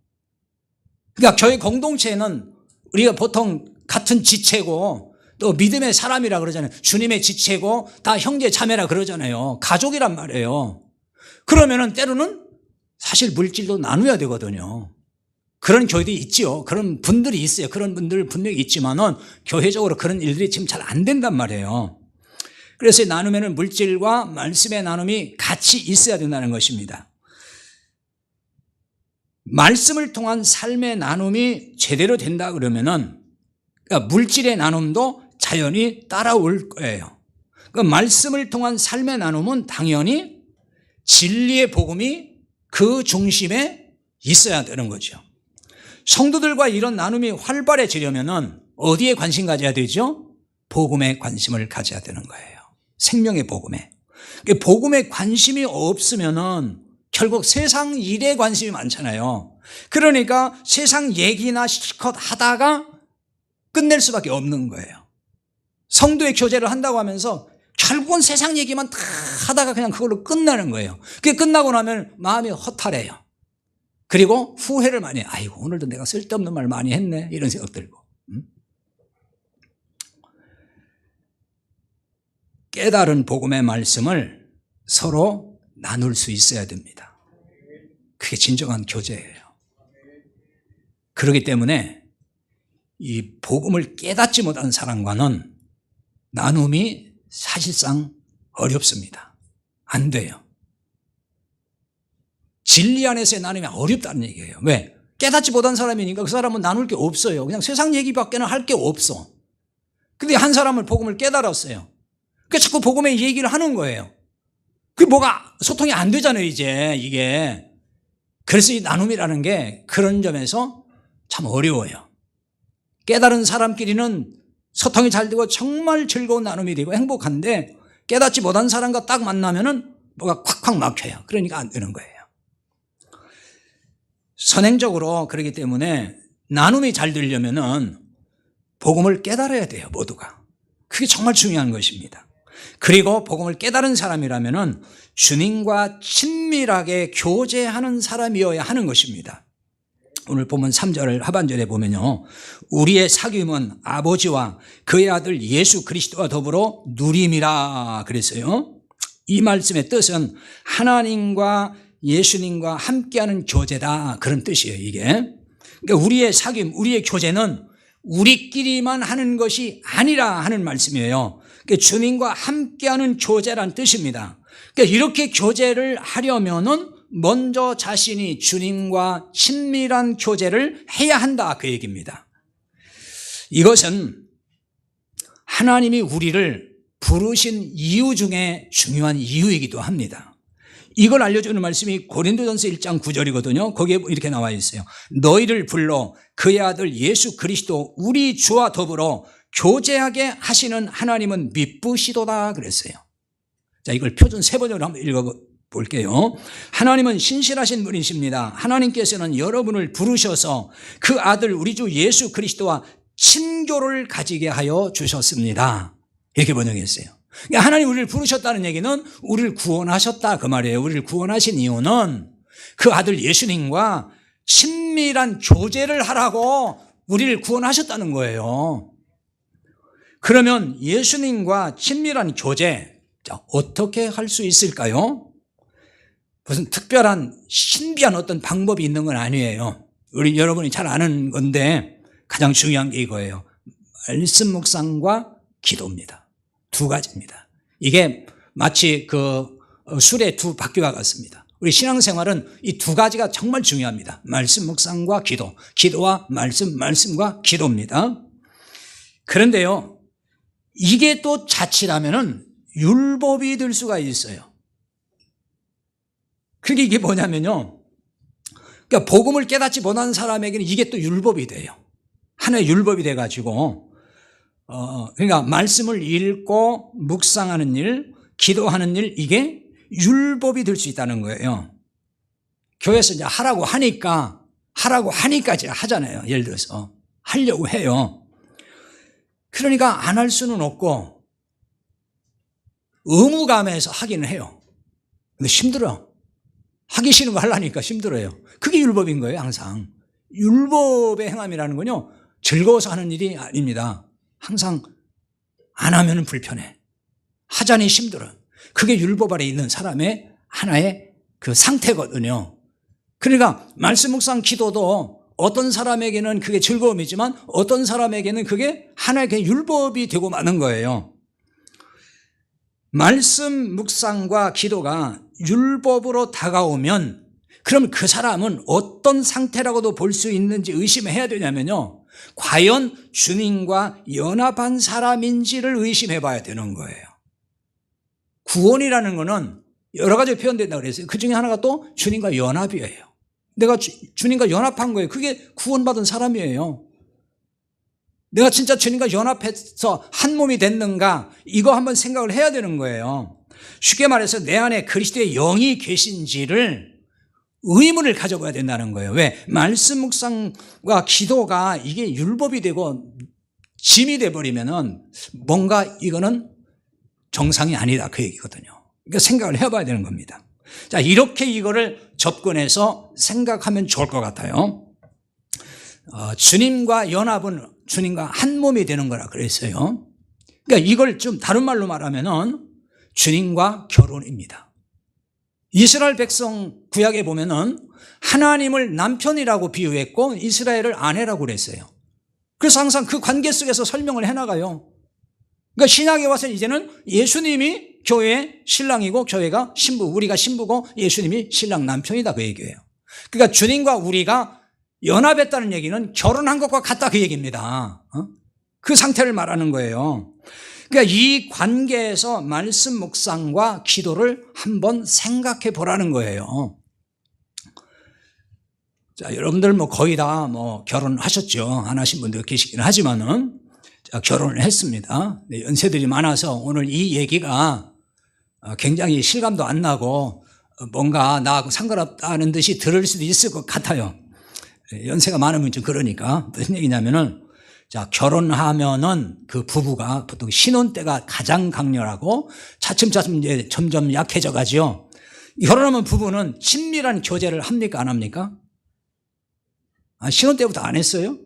그러니까 교회 공동체는 우리가 보통 같은 지체고 또 믿음의 사람이라 그러잖아요. 주님의 지체고 다 형제 자매라 그러잖아요. 가족이란 말이에요. 그러면은 때로는 사실 물질도 나눠야 되거든요. 그런 교회도 있지요. 그런 분들이 있어요. 그런 분들 분명히 있지만은 교회적으로 그런 일들이 지금 잘 안 된단 말이에요. 그래서 나누면은 물질과 말씀의 나눔이 같이 있어야 된다는 것입니다. 말씀을 통한 삶의 나눔이 제대로 된다 그러면은 그러니까 물질의 나눔도 자연히 따라올 거예요. 그 말씀을 통한 삶의 나눔은 당연히 진리의 복음이 그 중심에 있어야 되는 거죠. 성도들과 이런 나눔이 활발해지려면은 어디에 관심 가져야 되죠? 복음에 관심을 가져야 되는 거예요. 생명의 복음에. 복음에 관심이 없으면은 결국 세상 일에 관심이 많잖아요. 그러니까 세상 얘기나 실컷 하다가 끝낼 수밖에 없는 거예요. 성도의 교제를 한다고 하면서 결국은 세상 얘기만 다 하다가 그냥 그걸로 끝나는 거예요. 그게 끝나고 나면 마음이 허탈해요. 그리고 후회를 많이 해요. 아이고, 오늘도 내가 쓸데없는 말 많이 했네, 이런 생각 들고. 깨달은 복음의 말씀을 서로 나눌 수 있어야 됩니다. 그게 진정한 교제예요. 그렇기 때문에 이 복음을 깨닫지 못한 사람과는 나눔이 사실상 어렵습니다. 안 돼요. 진리 안에서의 나눔이 어렵다는 얘기예요. 왜? 깨닫지 못한 사람이니까 그 사람은 나눌 게 없어요. 그냥 세상 얘기밖에는 할 게 없어. 근데 한 사람은 복음을 깨달았어요. 그러니까 자꾸 복음의 얘기를 하는 거예요. 그게 뭐가 소통이 안 되잖아요, 이제 이게. 그래서 이 나눔이라는 게 그런 점에서 참 어려워요. 깨달은 사람끼리는 소통이 잘 되고 정말 즐거운 나눔이 되고 행복한데 깨닫지 못한 사람과 딱 만나면은 뭐가 콱콱 막혀요. 그러니까 안 되는 거예요. 선행적으로 그렇기 때문에 나눔이 잘 되려면은 복음을 깨달아야 돼요, 모두가. 그게 정말 중요한 것입니다. 그리고 복음을 깨달은 사람이라면은 주님과 친밀하게 교제하는 사람이어야 하는 것입니다. 오늘 보면 3절 하반절에 보면요, 우리의 사귐은 아버지와 그의 아들 예수 그리스도와 더불어 누림이라 그랬어요. 이 말씀의 뜻은 하나님과 예수님과 함께하는 교제다, 그런 뜻이에요, 이게. 그러니까 우리의 사귐, 우리의 교제는 우리끼리만 하는 것이 아니라 하는 말씀이에요. 그러니까 주님과 함께하는 교제란 뜻입니다. 그러니까 이렇게 교제를 하려면은 먼저 자신이 주님과 친밀한 교제를 해야 한다, 그 얘기입니다. 이것은 하나님이 우리를 부르신 이유 중에 중요한 이유이기도 합니다. 이걸 알려주는 말씀이 고린도전서 1장 9절이거든요. 거기에 이렇게 나와 있어요. 너희를 불러 그의 아들 예수 그리스도 우리 주와 더불어 교제하게 하시는 하나님은 미쁘시도다 그랬어요. 자, 이걸 표준 세 번역으로 한번 읽어볼게요. 하나님은 신실하신 분이십니다. 하나님께서는 여러분을 부르셔서 그 아들 우리 주 예수 그리스도와 친교를 가지게 하여 주셨습니다. 이렇게 번역했어요. 그러니까 하나님 우리를 부르셨다는 얘기는 우리를 구원하셨다, 그 말이에요. 우리를 구원하신 이유는 그 아들 예수님과 친밀한 교제를 하라고 우리를 구원하셨다는 거예요. 그러면 예수님과 친밀한 교제, 자, 어떻게 할 수 있을까요? 무슨 특별한 신비한 어떤 방법이 있는 건 아니에요. 우리 여러분이 잘 아는 건데 가장 중요한 게 이거예요. 말씀 묵상과 기도입니다. 두 가지입니다. 이게 마치 그 술의 두 바퀴와 같습니다. 우리 신앙생활은 이 두 가지가 정말 중요합니다. 말씀 묵상과 기도, 기도와 말씀, 말씀과 기도입니다. 그런데요, 이게 또 자칫하면은 율법이 될 수가 있어요. 그게 이게 뭐냐면요, 그러니까 복음을 깨닫지 못한 사람에게는 이게 또 율법이 돼요. 하나의 율법이 돼가지고 그러니까 말씀을 읽고 묵상하는 일, 기도하는 일, 이게 율법이 될 수 있다는 거예요. 교회에서 이제 하라고 하니까 이제 하잖아요. 예를 들어서 하려고 해요. 그러니까 안 할 수는 없고 의무감에서 하기는 해요. 근데 힘들어. 하기 싫은 거 하려니까 힘들어요. 그게 율법인 거예요, 항상. 율법의 행함이라는 건요, 즐거워서 하는 일이 아닙니다. 항상 안 하면 불편해. 하자니 힘들어. 그게 율법 아래 있는 사람의 하나의 그 상태거든요. 그러니까 말씀 묵상 기도도 어떤 사람에게는 그게 즐거움이지만 어떤 사람에게는 그게 하나의 율법이 되고 마는 거예요. 말씀 묵상과 기도가 율법으로 다가오면 그럼 그 사람은 어떤 상태라고도 볼 수 있는지 의심해야 되냐면요, 과연 주님과 연합한 사람인지를 의심해 봐야 되는 거예요. 구원이라는 거는 여러 가지 표현된다고 그랬어요. 그 중에 하나가 또 주님과 연합이에요. 내가 주님과 연합한 거예요. 그게 구원받은 사람이에요. 내가 진짜 주님과 연합해서 한 몸이 됐는가, 이거 한번 생각을 해야 되는 거예요. 쉽게 말해서 내 안에 그리스도의 영이 계신지를 의무를 가져봐야 된다는 거예요. 왜? 말씀 묵상과 기도가 이게 율법이 되고 짐이 돼버리면은 뭔가 이거는 정상이 아니다 그 얘기거든요. 그러니까 생각을 해봐야 되는 겁니다. 자, 이렇게 이거를 접근해서 생각하면 좋을 것 같아요. 주님과 연합은 주님과 한 몸이 되는 거라 그랬어요. 그러니까 이걸 좀 다른 말로 말하면은 주님과 결혼입니다. 이스라엘 백성 구약에 보면은 하나님을 남편이라고 비유했고 이스라엘을 아내라고 그랬어요. 그래서 항상 그 관계 속에서 설명을 해나가요. 그러니까 신약에 와서 이제는 예수님이 교회의 신랑이고 교회가 신부, 우리가 신부고 예수님이 신랑 남편이다 그 얘기예요. 그러니까 주님과 우리가 연합했다는 얘기는 결혼한 것과 같다 그 얘기입니다. 그 상태를 말하는 거예요. 그러니까 이 관계에서 말씀 묵상과 기도를 한번 생각해 보라는 거예요. 자, 여러분들 뭐 거의 다 뭐 결혼하셨죠. 안 하신 분들 계시긴 하지만은 자, 결혼을 했습니다. 연세들이 많아서 오늘 이 얘기가 굉장히 실감도 안 나고 뭔가 나하고 상관없다는 듯이 들을 수도 있을 것 같아요. 연세가 많으면 좀 그러니까 무슨 얘기냐면은 자, 결혼하면은 그 부부가 보통 신혼 때가 가장 강렬하고 차츰차츰 이제 점점 약해져 가지요. 결혼하면 부부는 친밀한 교제를 합니까? 안 합니까? 신혼 때부터 안 했어요?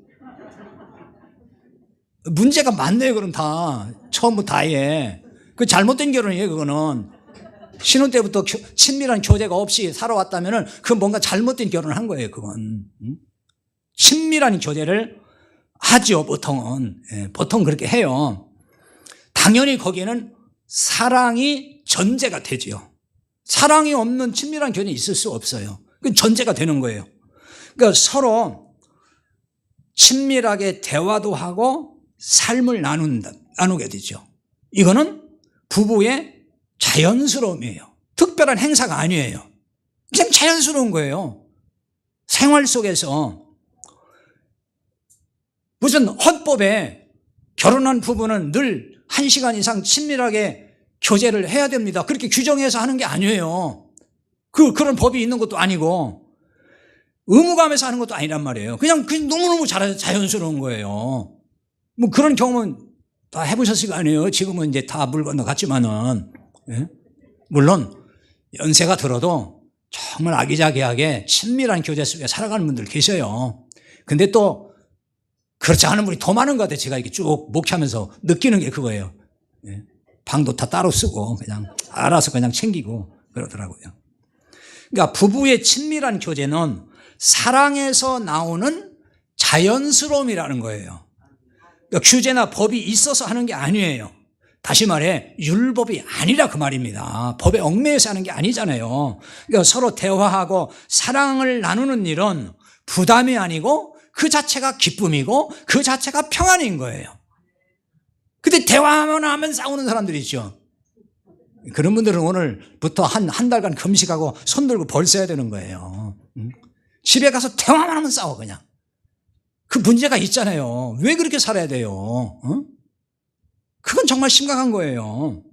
문제가 많네요, 그럼 다. 처음부터 아예. 그 잘못된 결혼이에요, 그거는. 신혼 때부터 친밀한 교제가 없이 살아왔다면은 그 뭔가 잘못된 결혼을 한 거예요, 그건. 친밀한 교제를 하죠, 보통은. 보통 그렇게 해요. 당연히 거기에는 사랑이 전제가 되죠. 사랑이 없는 친밀한 교제는 있을 수 없어요. 그 전제가 되는 거예요. 그러니까 서로 친밀하게 대화도 하고 삶을 나누게 되죠. 이거는 부부의 자연스러움이에요. 특별한 행사가 아니에요. 그냥 자연스러운 거예요. 생활 속에서. 무슨 헌법에 결혼한 부부는 늘 1시간 이상 친밀하게 교제를 해야 됩니다. 그렇게 규정해서 하는 게 아니에요. 그런 법이 있는 것도 아니고 의무감에서 하는 것도 아니란 말이에요. 그냥 너무너무 자연스러운 거예요. 뭐 그런 경험은 다 해보셨을 거 아니에요. 지금은 이제 다 물 건너갔지만은. 예? 물론 연세가 들어도 정말 아기자기하게 친밀한 교제 속에 살아가는 분들 계셔요. 근데 또 그렇지 않은 분이 더 많은 것 같아요. 제가 이렇게 쭉 목회하면서 느끼는 게 그거예요. 예? 방도 다 따로 쓰고 그냥 알아서 그냥 챙기고 그러더라고요. 그러니까 부부의 친밀한 교제는 사랑에서 나오는 자연스러움이라는 거예요. 그러니까 규제나 법이 있어서 하는 게 아니에요. 다시 말해 율법이 아니라 그 말입니다. 법에 얽매여서 하는 게 아니잖아요. 그러니까 서로 대화하고 사랑을 나누는 일은 부담이 아니고 그 자체가 기쁨이고 그 자체가 평안인 거예요. 근데 대화하면 하면 싸우는 사람들이 있죠. 그런 분들은 오늘부터 한 달간 금식하고 손 들고 벌 써야 되는 거예요. 집에 가서 대화만 하면 싸워 그냥. 그 문제가 있잖아요. 왜 그렇게 살아야 돼요? 그건 정말 심각한 거예요.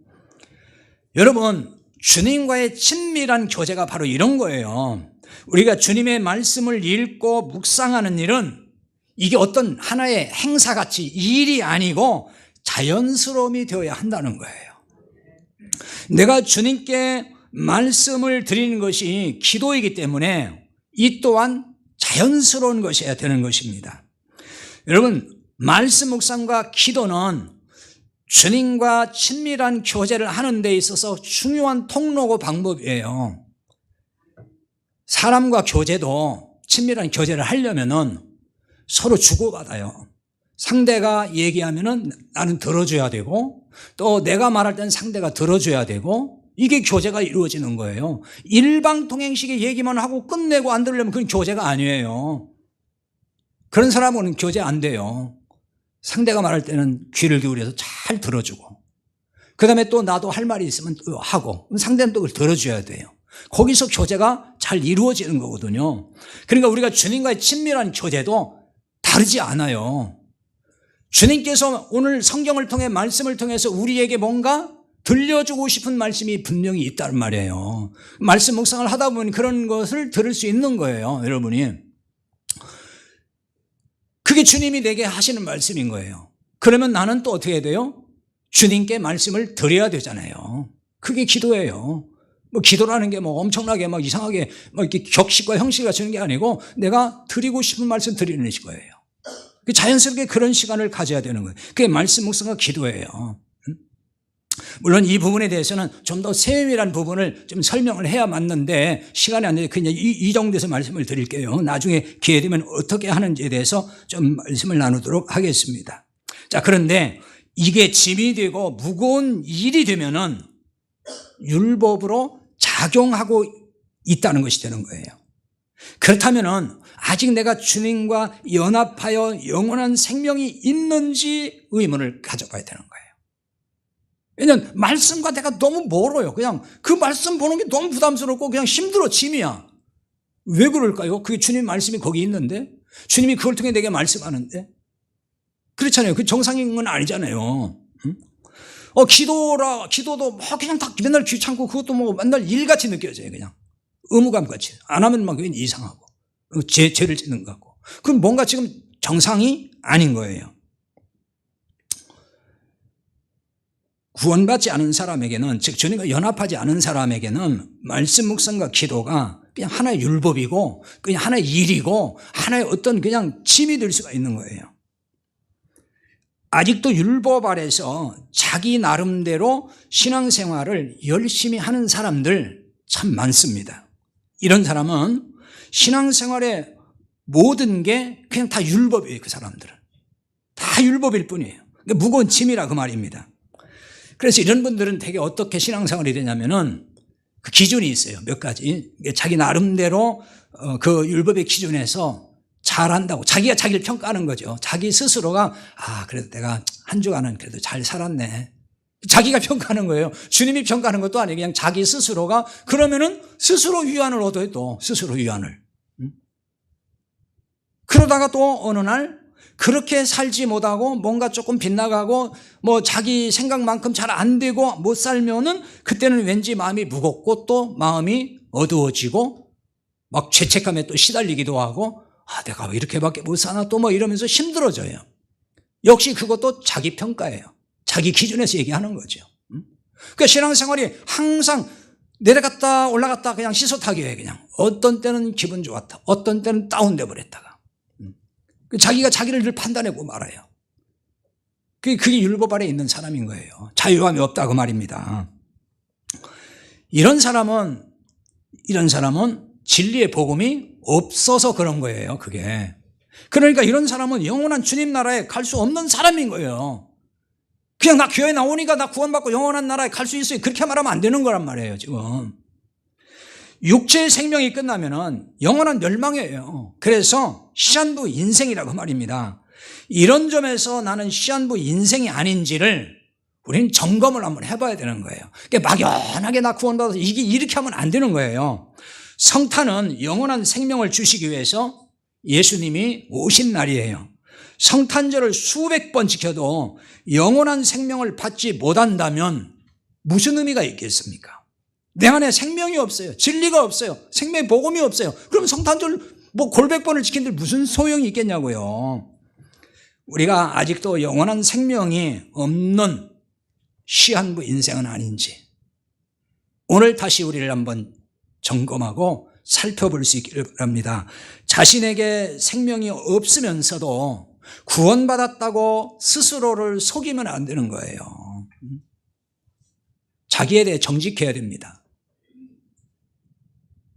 여러분, 주님과의 친밀한 교제가 바로 이런 거예요. 우리가 주님의 말씀을 읽고 묵상하는 일은 이게 어떤 하나의 행사같이 일이 아니고 자연스러움이 되어야 한다는 거예요. 내가 주님께 말씀을 드리는 것이 기도이기 때문에 이 또한 자연스러운 것이어야 되는 것입니다. 여러분, 말씀 묵상과 기도는 주님과 친밀한 교제를 하는 데 있어서 중요한 통로고 방법이에요. 사람과 교제도 친밀한 교제를 하려면은 서로 주고받아요. 상대가 얘기하면은 나는 들어줘야 되고 또 내가 말할 때는 상대가 들어줘야 되고 이게 교제가 이루어지는 거예요. 일방통행식의 얘기만 하고 끝내고 안 들으려면 그건 교제가 아니에요. 그런 사람은 교제 안 돼요. 상대가 말할 때는 귀를 기울여서 잘 들어주고 그 다음에 또 나도 할 말이 있으면 또 하고 상대는 또 그걸 들어줘야 돼요. 거기서 교제가 잘 이루어지는 거거든요. 그러니까 우리가 주님과의 친밀한 교제도 다르지 않아요. 주님께서 오늘 성경을 통해 말씀을 통해서 우리에게 뭔가 들려주고 싶은 말씀이 분명히 있다는 말이에요. 말씀 묵상을 하다 보면 그런 것을 들을 수 있는 거예요, 여러분이. 그게 주님이 내게 하시는 말씀인 거예요. 그러면 나는 또 어떻게 해야 돼요? 주님께 말씀을 드려야 되잖아요. 그게 기도예요. 뭐 기도라는 게 뭐 엄청나게 막 이상하게 막 이렇게 격식과 형식을 주는 게 아니고 내가 드리고 싶은 말씀 드리는 거예요. 자연스럽게 그런 시간을 가져야 되는 거예요. 그게 말씀 묵상과 기도예요. 물론 이 부분에 대해서는 좀 더 세밀한 부분을 좀 설명을 해야 맞는데 시간이 안 되니까 그냥 이 정도에서 말씀을 드릴게요. 나중에 기회 되면 어떻게 하는지에 대해서 좀 말씀을 나누도록 하겠습니다. 자, 그런데 이게 짐이 되고 무거운 일이 되면은 율법으로 작용하고 있다는 것이 되는 거예요. 그렇다면은 아직 내가 주님과 연합하여 영원한 생명이 있는지 의문을 가져봐야 되는 거예요. 왜냐하면 말씀과 내가 너무 멀어요. 그냥 그 말씀 보는 게 너무 부담스럽고 그냥 힘들어, 짐이야. 왜 그럴까요? 그게 주님 말씀이 거기 있는데 주님이 그걸 통해 내게 말씀하는데 그렇잖아요. 그 정상인 건 아니잖아요. 기도도 뭐 그냥 다 맨날 귀찮고 그것도 뭐 맨날 일같이 느껴져요. 그냥 의무감같이. 안 하면 막 이상하고 죄를 짓는 것 같고. 그럼 뭔가 지금 정상이 아닌 거예요. 구원받지 않은 사람에게는, 즉 주님과 연합하지 않은 사람에게는 말씀 묵상과 기도가 그냥 하나의 율법이고 그냥 하나의 일이고 하나의 어떤 그냥 짐이 될 수가 있는 거예요. 아직도 율법 아래서 자기 나름대로 신앙생활을 열심히 하는 사람들 참 많습니다. 이런 사람은 신앙생활의 모든 게 그냥 다 율법이에요. 그 사람들은 다 율법일 뿐이에요. 무거운 짐이라 그 말입니다. 그래서 이런 분들은 되게 어떻게 신앙생활이 되냐면은 그 기준이 있어요. 몇 가지. 자기 나름대로 그 율법의 기준에서 잘한다고 자기가 자기를 평가하는 거죠. 자기 스스로가 그래도 내가 한 주간은 그래도 잘 살았네. 자기가 평가하는 거예요. 주님이 평가하는 것도 아니고 그냥 자기 스스로가. 그러면은 스스로 위안을 얻어요. 또 스스로 위안을. 그러다가 또 어느 날 그렇게 살지 못하고 뭔가 조금 빗나가고 뭐 자기 생각만큼 잘 안 되고 못 살면은 그때는 왠지 마음이 무겁고 또 마음이 어두워지고 막 죄책감에 또 시달리기도 하고 내가 왜 이렇게밖에 못 사나 또 뭐 이러면서 힘들어져요. 역시 그것도 자기 평가예요. 자기 기준에서 얘기하는 거죠. 그러니까 신앙생활이 항상 내려갔다 올라갔다 그냥 시소타기예요. 그냥 어떤 때는 기분 좋았다, 어떤 때는 다운돼 버렸다가 자기가 자기를 늘 판단하고 말아요. 그게 율법 아래 있는 사람인 거예요. 자유함이 없다 그 말입니다. 이런 사람은 진리의 복음이 없어서 그런 거예요. 그게. 그러니까 이런 사람은 영원한 주님 나라에 갈 수 없는 사람인 거예요. 그냥 나 교회 나오니까 나 구원받고 영원한 나라에 갈 수 있어요. 그렇게 말하면 안 되는 거란 말이에요. 지금 육체의 생명이 끝나면은 영원한 멸망이에요. 그래서 시한부 인생이라고 말입니다. 이런 점에서 나는 시한부 인생이 아닌지를 우리는 점검을 한번 해봐야 되는 거예요. 그러니까 막연하게 나 구원받아서 이렇게 하면 안 되는 거예요. 성탄은 영원한 생명을 주시기 위해서 예수님이 오신 날이에요. 성탄절을 수백 번 지켜도 영원한 생명을 받지 못한다면 무슨 의미가 있겠습니까? 내 안에 생명이 없어요. 진리가 없어요. 생명의 복음이 없어요. 그럼 성탄절 뭐 골백번을 지킨들 무슨 소용이 있겠냐고요. 우리가 아직도 영원한 생명이 없는 시한부 인생은 아닌지 오늘 다시 우리를 한번 점검하고 살펴볼 수 있기를 바랍니다. 자신에게 생명이 없으면서도 구원받았다고 스스로를 속이면 안 되는 거예요. 자기에 대해 정직해야 됩니다.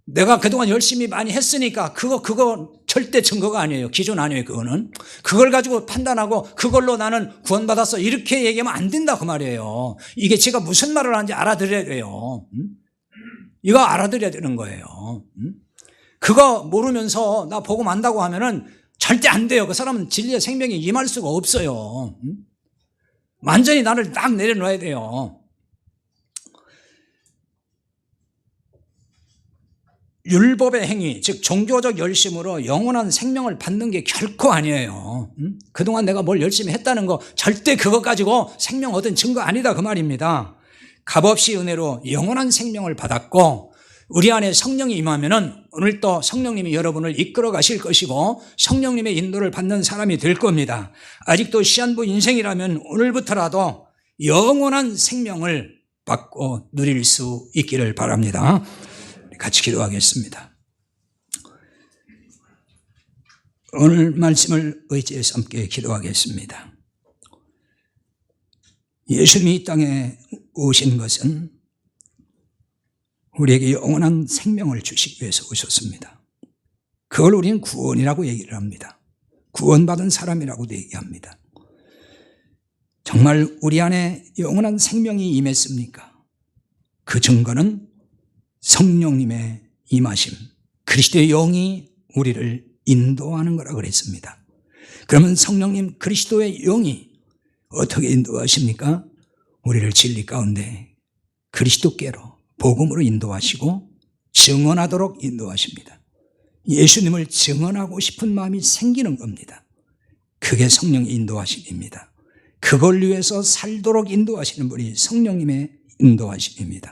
내가 그동안 열심히 많이 했으니까 그거 절대 증거가 아니에요. 기준 아니에요. 그거는. 그걸 가지고 판단하고 그걸로 나는 구원받았어 이렇게 얘기하면 안 된다 그 말이에요. 이게 제가 무슨 말을 하는지 알아들어야 돼요. 이거 알아들어야 되는 거예요. 그거 모르면서 나 복음 안다고 하면은 절대 안 돼요. 그 사람은 진리의 생명에 임할 수가 없어요. 완전히 나를 딱 내려놔야 돼요. 율법의 행위, 즉 종교적 열심으로 영원한 생명을 받는 게 결코 아니에요. 그동안 내가 뭘 열심히 했다는 거 절대 그거 가지고 생명 얻은 증거 아니다 그 말입니다. 값없이 은혜로 영원한 생명을 받았고 우리 안에 성령이 임하면은 오늘 또 성령님이 여러분을 이끌어 가실 것이고 성령님의 인도를 받는 사람이 될 겁니다. 아직도 시한부 인생이라면 오늘부터라도 영원한 생명을 받고 누릴 수 있기를 바랍니다. 같이 기도하겠습니다. 오늘 말씀을 의지해서 함께 기도하겠습니다. 예수님이 이 땅에 오신 것은 우리에게 영원한 생명을 주시기 위해서 오셨습니다. 그걸 우리는 구원이라고 얘기를 합니다. 구원받은 사람이라고도 얘기합니다. 정말 우리 안에 영원한 생명이 임했습니까? 그 증거는 성령님의 임하심, 그리스도의 영이 우리를 인도하는 거라고 그랬습니다. 그러면 성령님 그리스도의 영이 어떻게 인도하십니까? 우리를 진리 가운데 그리스도께로 복음으로 인도하시고 증언하도록 인도하십니다. 예수님을 증언하고 싶은 마음이 생기는 겁니다. 그게 성령의 인도하심입니다. 그걸 위해서 살도록 인도하시는 분이 성령님의 인도하심입니다.